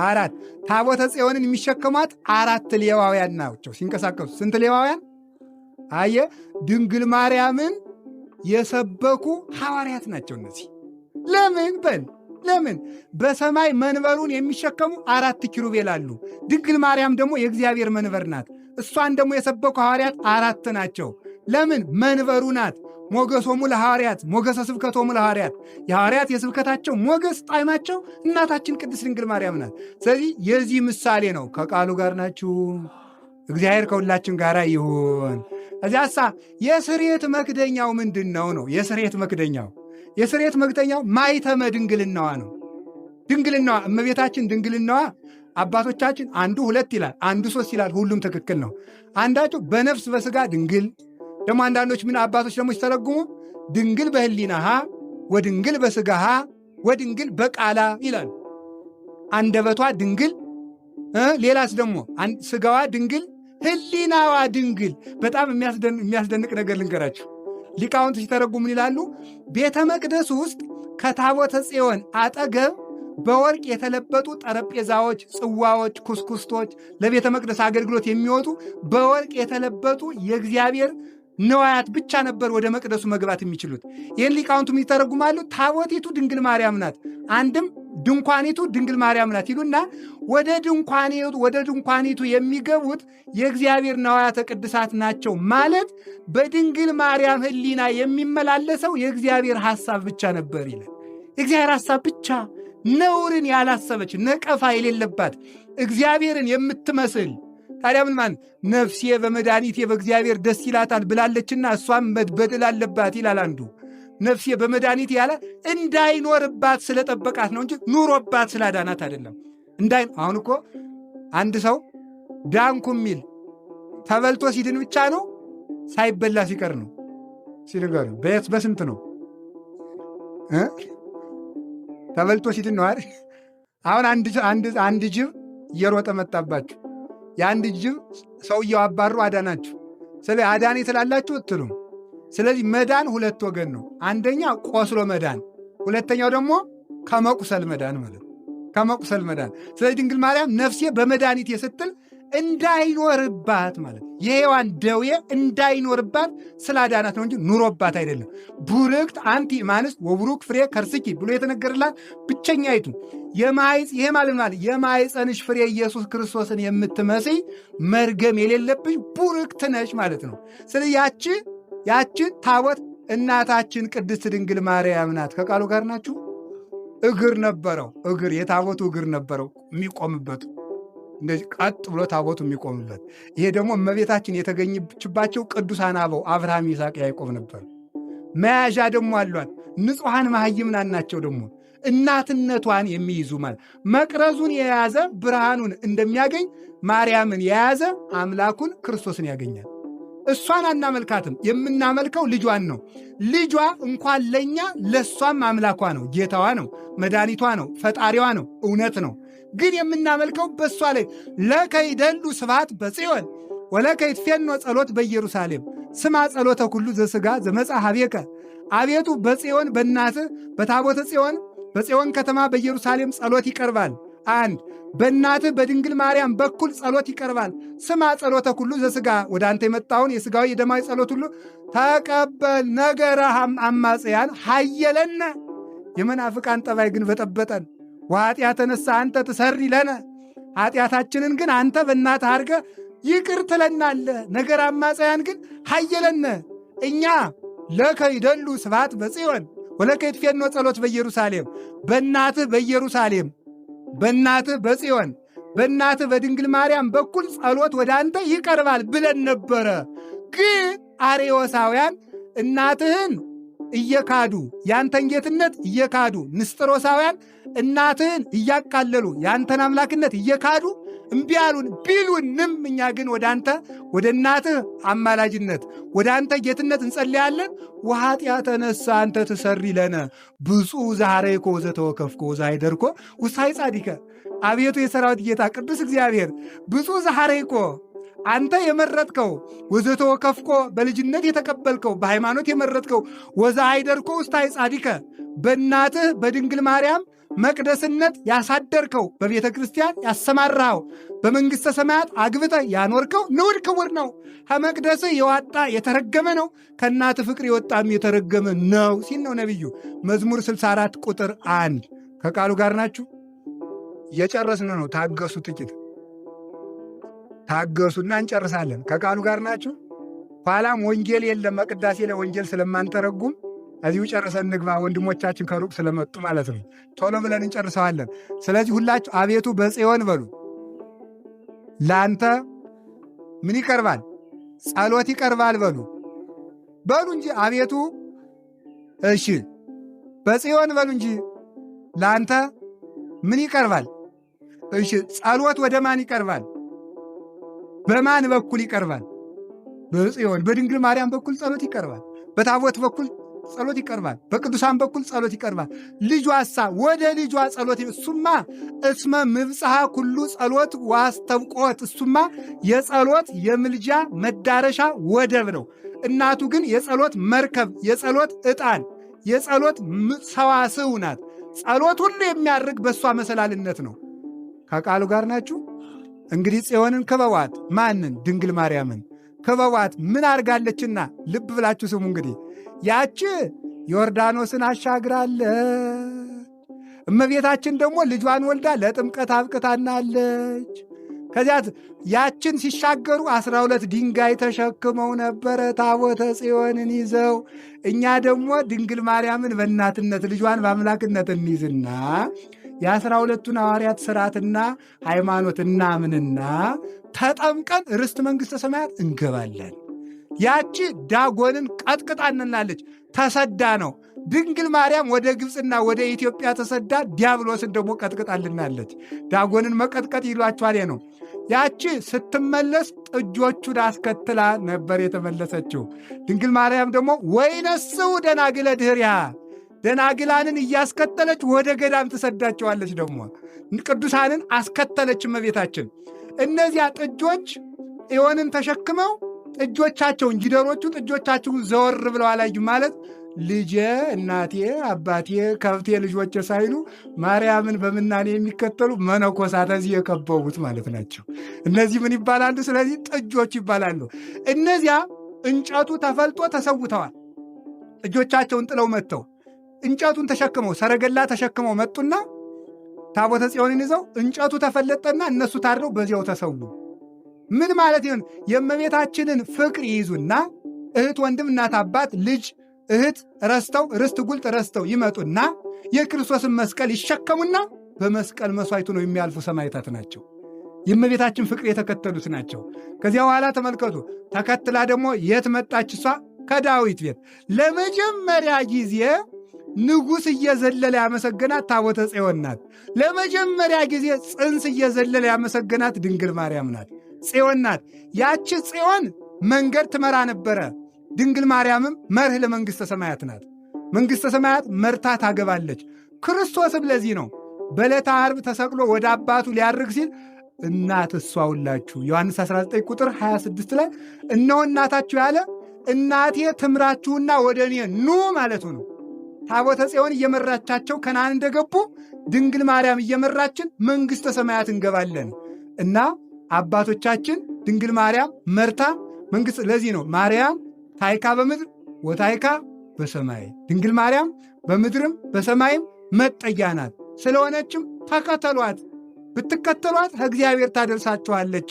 4። ታቦተ ጽዮንን የሚሸከሟት 4 ሌዋውያን ናቸው ሲንቀሳቀሱ። ስንት ሌዋውያን? አየ ድንግል ማርያምን የሰበኩ ሐዋርያት ናቸው እነዚህ። ለምን በል ለምን? በሰማይ መንበሩን የሚሸከሙ 4 ኪሩቤል አሉ። ድንግል ማርያም ደግሞ የእግዚአብሔር መንበር ናት። እሷን ደግሞ የሰበኩ ሐዋርያት 4 ናቸው። ለምን? መንበሩ ናት። ሞገሶሙ ለሐዋርያት ሞገሰ ስብከቶሙ ለሐዋርያት፣ የሐዋርያት የስብከታቸው ሞገስ ጣዕማቸው እናታችን ቅድስት ድንግል ማርያም ናት። ስለዚህ የዚህ ምሳሌ ነው። ከቃሉ ጋር ናችሁ። እግዚአብሔር ከሁላችን ጋር ይሁን። እዚያሳ የስርየት መክደኛው ምንድን ነው? የስርየት መክደኛው ማይተመ ድንግልናዋ ነው። ድንግልናዋ እመቤታችን ድንግልናዋ አባቶቻችን አንዱ 2 ይላል፣ አንዱ 3 ይላል። ሁሉም ትክክል ነው። አንዳቸው በነፍስ በሥጋ ድንግል፣ ደግሞ አንዳንዶች ምን አባቶች ደግሞ ሲተረጉሙ ድንግል በህሊናሃ ወድንግል በሥጋሃ ወድንግል በቃላ ይላል። አንደበቷ ድንግል፣ ሌላስ ደግሞ ሥጋዋ ድንግል፣ ህሊናዋ ድንግል። በጣም የሚያስደንቅ ነገር ልንገራችሁ። ሊቃውንት ሲተረጉሙ ምን ይላሉ? ቤተ መቅደስ ውስጥ ከታቦተ ጽዮን አጠገብ በወርቅ የተለበጡ ጠረጴዛዎች፣ ጽዋዎች፣ ኩስኩስቶች ለቤተ መቅደስ አገልግሎት የሚወጡ በወርቅ የተለበጡ የእግዚአብሔር ነዋያት ብቻ ነበር ወደ መቅደሱ መግባት የሚችሉት። ይህን ሊቃውንቱ ይተረጉማሉ። ታቦቲቱ ድንግል ማርያም ናት፣ አንድም ድንኳኒቱ ድንግል ማርያም ናት ይሉና ወደ ድንኳኒቱ የሚገቡት የእግዚአብሔር ነዋያተ ቅድሳት ናቸው ማለት በድንግል ማርያም ህሊና የሚመላለሰው የእግዚአብሔር ሐሳብ ብቻ ነበር ይላል። የእግዚአብሔር ሐሳብ ብቻ፣ ነውርን ያላሰበች ነቀፋ የሌለባት እግዚአብሔርን የምትመስል። ታዲያ ምን ማለት? ነፍሴ በመድኃኒቴ በእግዚአብሔር ደስ ይላታል ብላለችና እሷም በደል አለባት ይላል አንዱ። ነፍሴ በመድኃኒቴ ያለ እንዳይኖርባት ስለጠበቃት ነው እንጂ ኑሮባት ስላዳናት አይደለም። አሁን እኮ አንድ ሰው ዳንኩ የሚል ተበልቶ ሲድን ብቻ ነው ሳይበላ ሲቀር ነው ሲነገር። በስንት ነው ተበልቶ ሲድን ነው አይደል? አሁን አንድ ጅብ እየሮጠ መጣባችሁ። የአንድ ጅብ ሰውየው አባሩ አዳናችሁ። ስለዚህ አዳኔ ስላላችሁ እትሉም። ስለዚህ መዳን 2 ወገን ነው። አንደኛ ቆስሎ መዳን፣ ሁለተኛው ደግሞ ከመቁሰል መዳን ማለት ነው። ከመቁሰል መዳን። ስለዚህ ድንግል ማርያም ነፍሴ በመድኃኒቴ ስትል እንዳይኖርባት ማለት የሔዋን ደዌ እንዳይኖርባት ስላዳናት ነው እንጂ ኑሮባት አይደለም። ቡርክት አንቲ እማንስት ወቡሩክ ፍሬ ከርስኪ ብሎ የተነገረላት ብቸኛይቱ ይሄ ማለት የማኅፀንሽ ፍሬ ኢየሱስ ክርስቶስን የምትመስይ መርገም የሌለብሽ ቡርክት ነሽ ማለት ነው። ስለዚህ ያቺ ታቦት እናታችን ቅድስት ድንግል ማርያም ናት። ከቃሉ ጋር ናችሁ። እግር ነበረው። የታቦቱ እግር ነበረው የሚቆምበት፣ እንደዚህ ቀጥ ብሎ ታቦቱ የሚቆምበት። ይሄ ደግሞ እመቤታችን የተገኘችባቸው ቅዱሳን አበው አብርሃም፣ ይስሐቅ፣ ያዕቆብ ነበር። መያዣ ደግሞ አሏት። ንጹሐን መሃይምናን ናቸው። ደግሞ እናትነቷን የሚይዙ ማለት መቅረዙን የያዘ ብርሃኑን እንደሚያገኝ ማርያምን የያዘ አምላኩን ክርስቶስን ያገኛል። እሷን አናመልካትም። የምናመልከው ልጇን ነው። ልጇ እንኳን ለእኛ ለእሷም አምላኳ ነው፣ ጌታዋ ነው፣ መድኃኒቷ ነው፣ ፈጣሪዋ ነው፣ እውነት ነው። ግን የምናመልከው በእሷ ላይ ለከይደሉ ስብሐት በጽዮን ወለከይትፌኖ ጸሎት በኢየሩሳሌም ስማ ጸሎተ ኩሉ ዘሥጋ ዘመጻ ኀቤከ። አቤቱ በጽዮን በእናትህ በታቦተ ጽዮን በጽዮን ከተማ በኢየሩሳሌም ጸሎት ይቀርባል። አንድ በእናትህ በድንግል ማርያም በኩል ጸሎት ይቀርባል። ስማ ጸሎተ ኩሉ ዘሥጋ፣ ወደ አንተ የመጣውን የሥጋዊ የደማዊ ጸሎት ሁሉ ተቀበል። ነገረ አማጽያን ሀየለነ፣ የመናፍቃን ጠባይ ግን በጠበጠን። ወኃጢአተ ነሣ አንተ ትሰሪ ለነ፣ ኃጢአታችንን ግን አንተ በእናትህ አድርገህ ይቅር ትለናለህ። ነገረ አማጽያን ግን ሀየለነ፣ እኛ ለከይደሉ ስብሐት በጽዮን ወለከይትፌኖ ጸሎት በኢየሩሳሌም፣ በእናትህ በኢየሩሳሌም በእናትህ በጽዮን በእናትህ በድንግል ማርያም በኩል ጸሎት ወደ አንተ ይቀርባል ብለን ነበረ። ግን አርዮሳውያን እናትህን እየካዱ ያንተን ጌትነት እየካዱ፣ ንስጥሮሳውያን እናትህን እያቃለሉ ያንተን አምላክነት እየካዱ እምቢ አሉን። ቢሉንም እኛ ግን ወደ አንተ ወደ እናትህ አማላጅነት ወደ አንተ ጌትነት እንጸልያለን። ወኃጢአተ ነሣ አንተ ትሰሪ ለነ ብፁዕ ዘሐረይኮ ዘተወከፍኮ ወዘሃይደርኮ ውስተ ጻዲከ። አቤቱ የሰራዊት ጌታ ቅዱስ እግዚአብሔር ብፁዕ ዘሐረይኮ አንተ የመረጥከው ወዘተወከፍኮ በልጅነት የተቀበልከው በሃይማኖት የመረጥከው ወዘሃይደርኮ ውስተ ጻዲከ በእናትህ በድንግል ማርያም መቅደስነት ያሳደርከው በቤተ ክርስቲያን ያሰማራኸው በመንግሥተ ሰማያት አግብተህ ያኖርከው ንዑድ ክቡር ነው። ከመቅደስህ የወጣ የተረገመ ነው፣ ከእናትህ ፍቅር የወጣም የተረገመ ነው ሲል ነው ነቢዩ። መዝሙር 64 ቁጥር 1። ከቃሉ ጋር ናችሁ? እየጨረስን ነው። ታገሱ፣ ጥቂት ታገሱና እንጨርሳለን። ከቃሉ ጋር ናችሁ? ኋላም ወንጌል የለም መቅዳሴ ላይ ወንጌል ስለማንተረጉም እዚሁ ጨርሰን እንግባ። ወንድሞቻችን ከሩቅ ስለመጡ ማለት ነው። ቶሎ ብለን እንጨርሰዋለን። ስለዚህ ሁላችሁ አቤቱ በጽዮን በሉ። ለአንተ ምን ይቀርባል? ጸሎት ይቀርባል በሉ በሉ እንጂ አቤቱ። እሺ በጽዮን በሉ እንጂ ለአንተ ምን ይቀርባል? እሺ ጸሎት ወደ ማን ይቀርባል? በማን በኩል ይቀርባል? በጽዮን በድንግል ማርያም በኩል ጸሎት ይቀርባል። በታቦት በኩል ጸሎት ይቀርባል። በቅዱሳን በኩል ጸሎት ይቀርባል። ልጇሳ ወደ ልጇ ጸሎት እሱማ እስመ ምብጽሐ ኩሉ ጸሎት ዋስተብቆት እሱማ የጸሎት የምልጃ መዳረሻ ወደብ ነው። እናቱ ግን የጸሎት መርከብ፣ የጸሎት ዕጣን፣ የጸሎት ሰዋስው ናት። ጸሎት ሁሉ የሚያርግ በእሷ መሰላልነት ነው። ከቃሉ ጋር ናችሁ? እንግዲህ ጽዮንን ክበቧት። ማንን? ድንግል ማርያምን ክበቧት። ምን አድርጋለችና? ልብ ብላችሁ ስሙ። እንግዲህ ያች ዮርዳኖስን አሻግራለ። እመቤታችን ደግሞ ልጇን ወልዳ ለጥምቀት አብቅታናለች። ከዚያ ያችን ሲሻገሩ 12 ድንጋይ ተሸክመው ነበረ ታቦተ ጽዮንን ይዘው። እኛ ደግሞ ድንግል ማርያምን በእናትነት ልጇን በአምላክነት እንይዝና የ12ቱን ሐዋርያት ሥርዓትና ሃይማኖት እናምንና ተጠምቀን ርስት መንግሥተ ሰማያት እንገባለን። ያቺ ዳጎንን ቀጥቅጣንናለች። ተሰዳ ነው። ድንግል ማርያም ወደ ግብፅና ወደ ኢትዮጵያ ተሰዳ ዲያብሎስን ደግሞ ቀጥቅጣልናለች። ዳጎንን መቀጥቀጥ ይሏቸዋል ነው። ያቺ ስትመለስ ጥጆቹን አስከትላ ነበር የተመለሰችው። ድንግል ማርያም ደግሞ ወይነስው ደናግለ ድኅሪሃ ደናግላንን እያስከተለች ወደ ገዳም ትሰዳቸዋለች። ደግሞ ቅዱሳንን አስከተለች እመቤታችን። እነዚያ ጥጆች ጽዮንን ተሸክመው ጥጆቻቸውን ጊደሮቹ ጥጆቻቸውን ዘወር ብለው አላዩ ማለት ልጄ እናቴ አባቴ ከብቴ ልጆቼ ሳይሉ ማርያምን በምናኔ የሚከተሉ መነኮሳት እዚህ የከበቡት ማለት ናቸው። እነዚህ ምን ይባላሉ? ስለዚህ ጥጆች ይባላሉ። እነዚያ እንጨቱ ተፈልጦ ተሰውተዋል። ጥጆቻቸውን ጥለው መጥተው እንጨቱን ተሸክመው ሰረገላ ተሸክመው መጡና ታቦተ ጽዮንን ይዘው እንጨቱ ተፈለጠና እነሱ ታድረው በዚያው ተሰዉ። ምን ማለት ይሆን? የእመቤታችንን ፍቅር ይይዙና እህት፣ ወንድም፣ እናት፣ አባት፣ ልጅ፣ እህት ረስተው ርስት ጉልጥ ረስተው ይመጡና የክርስቶስን መስቀል ይሸከሙና በመስቀል መሥዋዕቱ ነው የሚያልፉ ሰማዕታት ናቸው። የእመቤታችን ፍቅር የተከተሉት ናቸው። ከዚያ በኋላ ተመልከቱ። ተከትላ ደግሞ የት መጣች? እሷ ከዳዊት ቤት ለመጀመሪያ ጊዜ ንጉሥ እየዘለለ ያመሰገናት ታቦተ ጽዮን ናት። ለመጀመሪያ ጊዜ ጽንስ እየዘለለ ያመሰገናት ድንግል ማርያም ናት፣ ጽዮን ናት። ያቺ ጽዮን መንገድ ትመራ ነበረ። ድንግል ማርያምም መርህ ለመንግሥተ ሰማያት ናት። መንግሥተ ሰማያት መርታ ታገባለች። ክርስቶስም ለዚህ ነው በዕለተ ዓርብ ተሰቅሎ ወደ አባቱ ሊያርግ ሲል እናት እሷ ሁላችሁ ዮሐንስ 19 ቁጥር 26 ላይ እነሆ እናታችሁ ያለ እናቴ ትምራችሁና ወደ እኔ ኑ ማለቱ ነው። ታቦተ ጽዮን እየመራቻቸው ከነዓን እንደገቡ ድንግል ማርያም እየመራችን መንግሥተ ሰማያት እንገባለን እና አባቶቻችን ድንግል ማርያም መርታ መንግሥት ለዚህ ነው ማርያም ታይካ በምድር ወታይካ በሰማይ ድንግል ማርያም በምድርም በሰማይም መጠጊያ ናት። ስለሆነችም ተከተሏት፣ ብትከተሏት ከእግዚአብሔር ታደርሳችኋለች።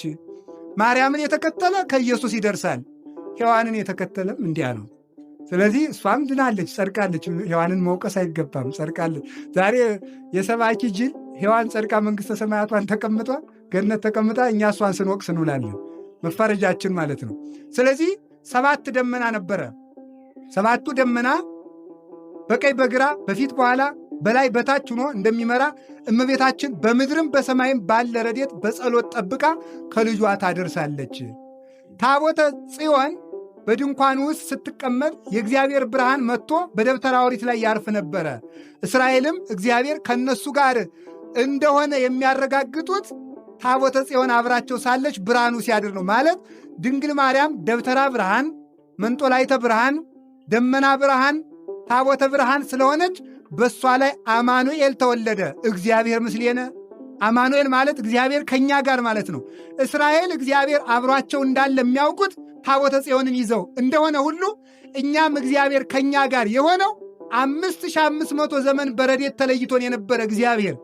ማርያምን የተከተለ ከኢየሱስ ይደርሳል። ሔዋንን የተከተለም እንዲያ ነው። ስለዚህ እሷም ድናለች፣ ጸድቃለች። ሔዋንን መውቀስ አይገባም፣ ጸድቃለች። ዛሬ የሰባኪ ጅል ሔዋን ጸድቃ መንግሥተ ሰማያቷን ተቀምጧ ገነት ተቀምጣ እኛ እሷን ስንወቅስ እንውላለን። መፈረጃችን ማለት ነው። ስለዚህ 7 ደመና ነበረ። 7ቱ ደመና በቀኝ በግራ በፊት በኋላ በላይ በታች ሆኖ እንደሚመራ እመቤታችን በምድርም በሰማይም ባለ ረድኤት በጸሎት ጠብቃ ከልጇ ታደርሳለች። ታቦተ ጽዮን በድንኳን ውስጥ ስትቀመጥ የእግዚአብሔር ብርሃን መጥቶ በደብተራ ኦሪት ላይ ያርፍ ነበረ። እስራኤልም እግዚአብሔር ከነሱ ጋር እንደሆነ የሚያረጋግጡት ታቦተ ጽዮን አብራቸው ሳለች ብርሃኑ ሲያድር ነው። ማለት ድንግል ማርያም ደብተራ ብርሃን፣ መንጦላይተ ብርሃን፣ ደመና ብርሃን፣ ታቦተ ብርሃን ስለሆነች በእሷ ላይ አማኑኤል ተወለደ። እግዚአብሔር ምስሌነ። አማኑኤል ማለት እግዚአብሔር ከእኛ ጋር ማለት ነው። እስራኤል እግዚአብሔር አብሯቸው እንዳለ የሚያውቁት ታቦተ ጽዮንን ይዘው እንደሆነ ሁሉ እኛም እግዚአብሔር ከእኛ ጋር የሆነው 5500 ዘመን በረድኤት ተለይቶን የነበረ እግዚአብሔር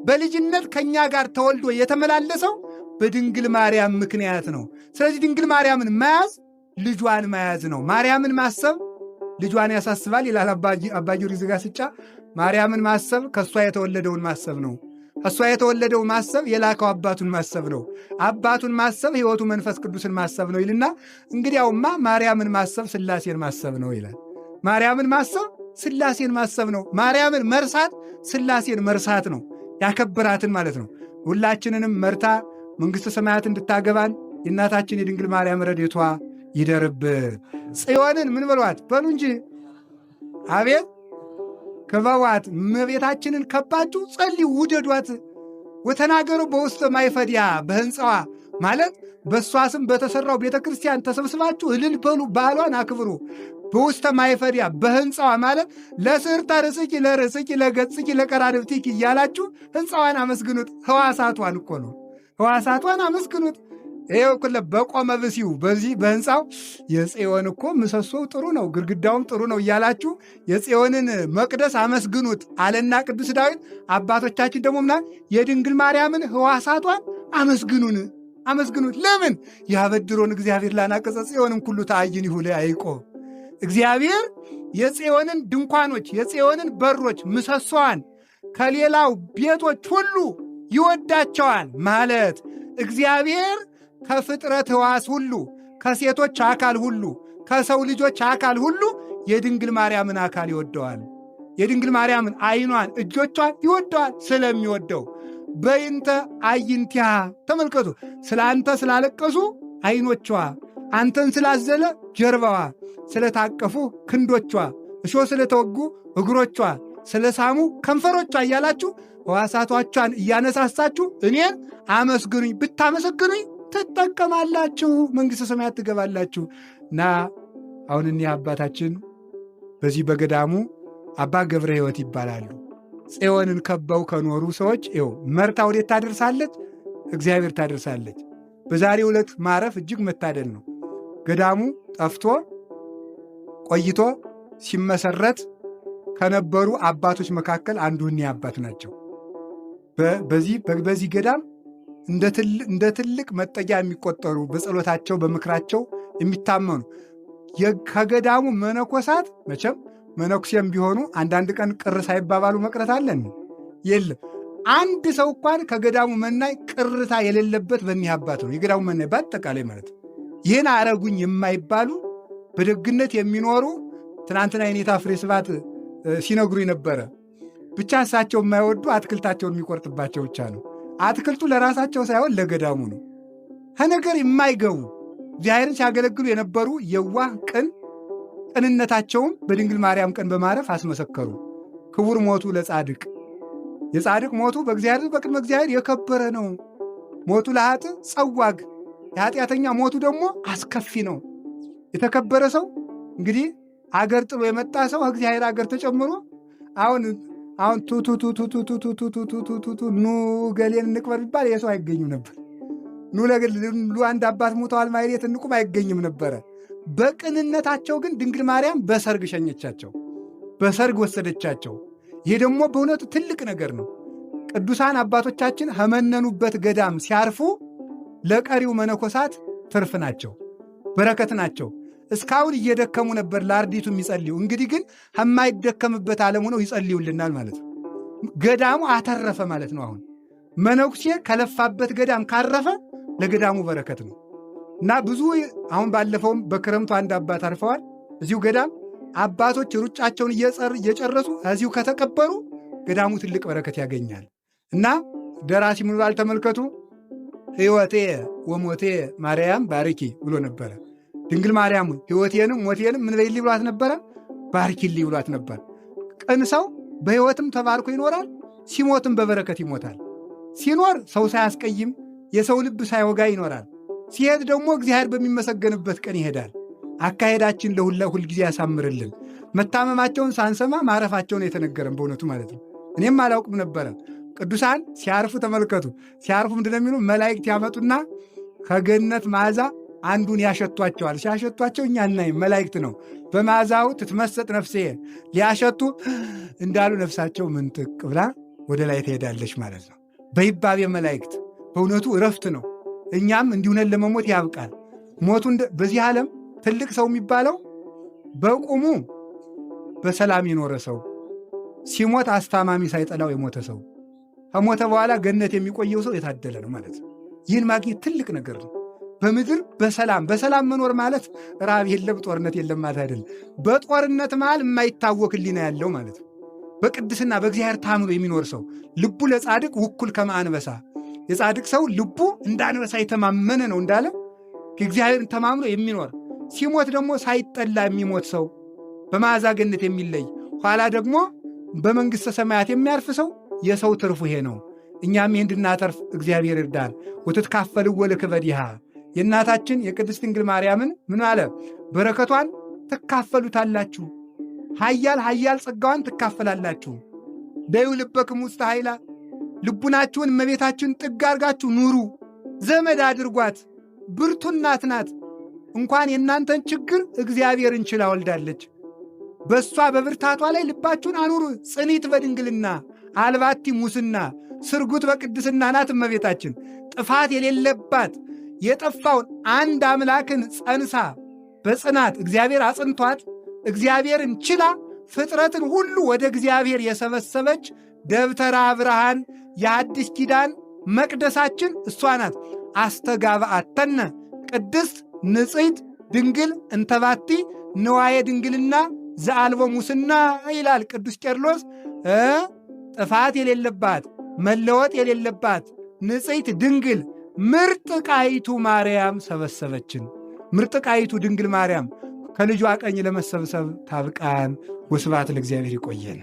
በልጅነት ከእኛ ጋር ተወልዶ የተመላለሰው በድንግል ማርያም ምክንያት ነው። ስለዚህ ድንግል ማርያምን መያዝ ልጇን መያዝ ነው። ማርያምን ማሰብ ልጇን ያሳስባል ይላል አባ ጊዮርጊስ ዘጋስጫ። ማርያምን ማሰብ ከእሷ የተወለደውን ማሰብ ነው። እሷ የተወለደው ማሰብ የላከው አባቱን ማሰብ ነው። አባቱን ማሰብ ሕይወቱ መንፈስ ቅዱስን ማሰብ ነው ይልና እንግዲያውማ ማርያምን ማሰብ ሥላሴን ማሰብ ነው ይላል። ማርያምን ማሰብ ሥላሴን ማሰብ ነው። ማርያምን መርሳት ሥላሴን መርሳት ነው። ያከበራትን ማለት ነው። ሁላችንንም መርታ መንግሥተ ሰማያት እንድታገባን የእናታችን የድንግል ማርያም ረድኤቷ ይደርብን። ጽዮንን ምን በሏት በሉ እንጂ አቤት ከበዋት። እመቤታችንን ከባችሁ ጸልዩ፣ ውደዷት። ወተናገሩ በውስተ ማይፈዲያ በሕንፃዋ ማለት በእሷ ስም በተሠራው ቤተ ክርስቲያን ተሰብስባችሁ እልል በሉ፣ በዓሏን አክብሩ። በውስተ ማይፈዲያ በሕንፃዋ ማለት ለስርተ ርእስኪ ለርእስኪ ለገጽኪ ለቀራንብትኪ እያላችሁ ሕንፃዋን አመስግኑት። ሕዋሳቷን እኮ ነው። ሕዋሳቷን አመስግኑት። ይኸው ኩለ በቆመ ብሲው በዚህ በሕንፃው የጽዮን እኮ ምሰሶው ጥሩ ነው፣ ግድግዳውም ጥሩ ነው እያላችሁ የጽዮንን መቅደስ አመስግኑት አለና ቅዱስ ዳዊት። አባቶቻችን ደግሞ ምናል የድንግል ማርያምን ሕዋሳቷን አመስግኑት። ለምን ያበድሮን እግዚአብሔር ላናቀጸ ጽዮንን ኩሉ ተአይን ይሁለ አይቆ። እግዚአብሔር የጽዮንን ድንኳኖች የጽዮንን በሮች ምሰሶዋን ከሌላው ቤቶች ሁሉ ይወዳቸዋል ማለት እግዚአብሔር ከፍጥረት ሕዋስ ሁሉ ከሴቶች አካል ሁሉ ከሰው ልጆች አካል ሁሉ የድንግል ማርያምን አካል ይወደዋል። የድንግል ማርያምን ዓይኗን እጆቿን ይወደዋል ስለሚወደው። በይንተ አዕይንቲሃ ተመልከቱ። ስለ አንተ ስላለቀሱ ዓይኖቿ፣ አንተን ስላዘለ ጀርባዋ፣ ስለታቀፉ ክንዶቿ፣ እሾህ ስለተወጉ እግሮቿ፣ ስለሳሙ ከንፈሮቿ እያላችሁ ሕዋሳቶቿን እያነሳሳችሁ እኔን አመስግኑኝ። ብታመሰግኑኝ ትጠቀማላችሁ፣ መንግሥተ ሰማያት ትገባላችሁ። እና አሁን እኒህ አባታችን በዚህ በገዳሙ አባ ገብረ ሕይወት ይባላሉ። ጽዮንን ከበው ከኖሩ ሰዎች ይኸው መርታ ወዴት ታደርሳለች? እግዚአብሔር ታደርሳለች። በዛሬው ዕለት ማረፍ እጅግ መታደል ነው። ገዳሙ ጠፍቶ ቆይቶ ሲመሰረት ከነበሩ አባቶች መካከል አንዱ እኒህ አባት ናቸው። በዚህ ገዳም እንደ ትልቅ መጠጊያ የሚቆጠሩ በጸሎታቸው በምክራቸው የሚታመኑ ከገዳሙ መነኮሳት መቼም መነኩሴም ቢሆኑ አንዳንድ ቀን ቅር ሳይባባሉ መቅረት አለን የለም። አንድ ሰው እንኳን ከገዳሙ መናኝ ቅርታ የሌለበት በእኒህ አባት ነው። የገዳሙ መናኝ በአጠቃላይ ማለት ይህን አረጉኝ የማይባሉ በደግነት የሚኖሩ ትናንትና የኔታ ፍሬ ስብሐት ሲነግሩኝ ነበረ። ብቻ እሳቸው የማይወዱ አትክልታቸውን የሚቆርጥባቸው ብቻ ነው። አትክልቱ ለራሳቸው ሳይሆን ለገዳሙ ነው። ከነገር የማይገቡ እግዚአብሔርን ሲያገለግሉ የነበሩ የዋህ ቅንነታቸውም በድንግል ማርያም ቀን በማረፍ አስመሰከሩ። ክቡር ሞቱ ለጻድቅ፣ የጻድቅ ሞቱ በእግዚአብሔር በቅድመ እግዚአብሔር የከበረ ነው። ሞቱ ለኃጥእ ጸዋግ፣ የኃጢአተኛ ሞቱ ደግሞ አስከፊ ነው። የተከበረ ሰው እንግዲህ አገር ጥሎ የመጣ ሰው እግዚአብሔር አገር ተጨምሮ አሁን ቱቱቱቱቱቱቱቱቱቱቱ ኑ ገሌን እንቅበር ቢባል የሰው አይገኝም ነበር። ኑ አንድ አባት ሙተዋል ማይሌት እንቁም አይገኝም ነበረ። በቅንነታቸው ግን ድንግል ማርያም በሰርግ ሸኘቻቸው፣ በሰርግ ወሰደቻቸው። ይህ ደግሞ በእውነቱ ትልቅ ነገር ነው። ቅዱሳን አባቶቻችን ከመነኑበት ገዳም ሲያርፉ ለቀሪው መነኮሳት ትርፍ ናቸው፣ በረከት ናቸው። እስካሁን እየደከሙ ነበር ለአርዲቱ የሚጸልዩ። እንግዲህ ግን ከማይደከምበት ዓለም ሆነው ይጸልዩልናል ማለት ነው። ገዳሙ አተረፈ ማለት ነው። አሁን መነኩሴ ከለፋበት ገዳም ካረፈ ለገዳሙ በረከት ነው እና ብዙ አሁን ባለፈውም በክረምቱ አንድ አባት አርፈዋል እዚሁ ገዳም። አባቶች ሩጫቸውን እየጨረሱ እዚሁ ከተቀበሩ ገዳሙ ትልቅ በረከት ያገኛል እና ደራሲ ምን ብሏል ተመልከቱ። ሕይወቴ ወሞቴ ማርያም ባርኪ ብሎ ነበረ። ድንግል ማርያም ሕይወቴንም ሞቴንም ምን በይልኝ ብሏት ነበረ? ባርኪልኝ ብሏት ነበር። ቅን ሰው በሕይወትም ተባርኮ ይኖራል፣ ሲሞትም በበረከት ይሞታል። ሲኖር ሰው ሳያስቀይም የሰው ልብ ሳይወጋ ይኖራል። ሲሄድ ደግሞ እግዚአብሔር በሚመሰገንበት ቀን ይሄዳል። አካሄዳችን ሁልጊዜ ያሳምርልን። መታመማቸውን ሳንሰማ ማረፋቸውን የተነገረን በእውነቱ ማለት ነው። እኔም አላውቅም ነበረ። ቅዱሳን ሲያርፉ ተመልከቱ። ሲያርፉ ምንድን ነው የሚሉ? መላእክት ያመጡና ከገነት መዓዛ አንዱን ያሸቷቸዋል። ሲያሸቷቸው እኛ እናይም፣ መላእክት ነው። በመዓዛው ትትመሰጥ ነፍሴ፣ ሊያሸቱ እንዳሉ ነፍሳቸው ምንጥቅ ብላ ወደ ላይ ትሄዳለች ማለት ነው። በይባቤ መላእክት በእውነቱ እረፍት ነው። እኛም እንዲሁነን ለመሞት ያብቃል። ሞቱ በዚህ ዓለም ትልቅ ሰው የሚባለው በቁሙ በሰላም የኖረ ሰው፣ ሲሞት አስታማሚ ሳይጠላው የሞተ ሰው፣ ከሞተ በኋላ ገነት የሚቆየው ሰው የታደለ ነው ማለት ነው። ይህን ማግኘት ትልቅ ነገር ነው። በምድር በሰላም መኖር ማለት ራብ የለም ጦርነት የለም ማለት አይደለም። በጦርነት መሃል የማይታወክ ሕሊና ያለው ማለት ነው። በቅድስና በእግዚአብሔር ታምኖ የሚኖር ሰው ልቡ ለጻድቅ ውኩል ከመአንበሳ፣ የጻድቅ ሰው ልቡ እንደ አንበሳ የተማመነ ነው እንዳለ እግዚአብሔርን ተማምኖ የሚኖር ሲሞት ደግሞ ሳይጠላ የሚሞት ሰው በመዓዛ ገነት የሚለይ ኋላ ደግሞ በመንግሥተ ሰማያት የሚያርፍ ሰው የሰው ትርፉ ይሄ ነው። እኛም ይህ እንድናተርፍ እግዚአብሔር ይርዳን። ወትትካፈልዎ ለክበዲሃ፣ የእናታችን የቅድስት ድንግል ማርያምን ምን አለ? በረከቷን ትካፈሉታላችሁ፣ ኃያል ጸጋዋን ትካፈላላችሁ። ደዩ ልበክሙ ውስተ ኃይላ፣ ልቡናችሁን እመቤታችን ጥግ አድርጋችሁ ኑሩ። ዘመድ አድርጓት፣ ብርቱ እናት ናት። እንኳን የእናንተን ችግር እግዚአብሔርን ችላ ወልዳለች። በእሷ በብርታቷ ላይ ልባችሁን አኑሩ። ጽኒት በድንግልና አልባቲ ሙስና፣ ስርጉት በቅድስና ናት እመቤታችን። ጥፋት የሌለባት የጠፋውን አንድ አምላክን ጸንሳ በጽናት እግዚአብሔር አጽንቷት እግዚአብሔርን ችላ ፍጥረትን ሁሉ ወደ እግዚአብሔር የሰበሰበች ደብተራ ብርሃን የአዲስ ኪዳን መቅደሳችን እሷ ናት። አስተጋብአተነ ቅድስት ንጽሕት ድንግል እንተባቲ ንዋየ ድንግልና ዘአልቦ ሙስና ይላል ቅዱስ ቄርሎስ። ጥፋት የሌለባት መለወጥ የሌለባት ንጽሕት ድንግል ምርጥ ዕቃይቱ ማርያም ሰበሰበችን። ምርጥ ዕቃይቱ ድንግል ማርያም ከልጇ ቀኝ ለመሰብሰብ ታብቃን። ወስብሐት ለእግዚአብሔር። ይቆየን።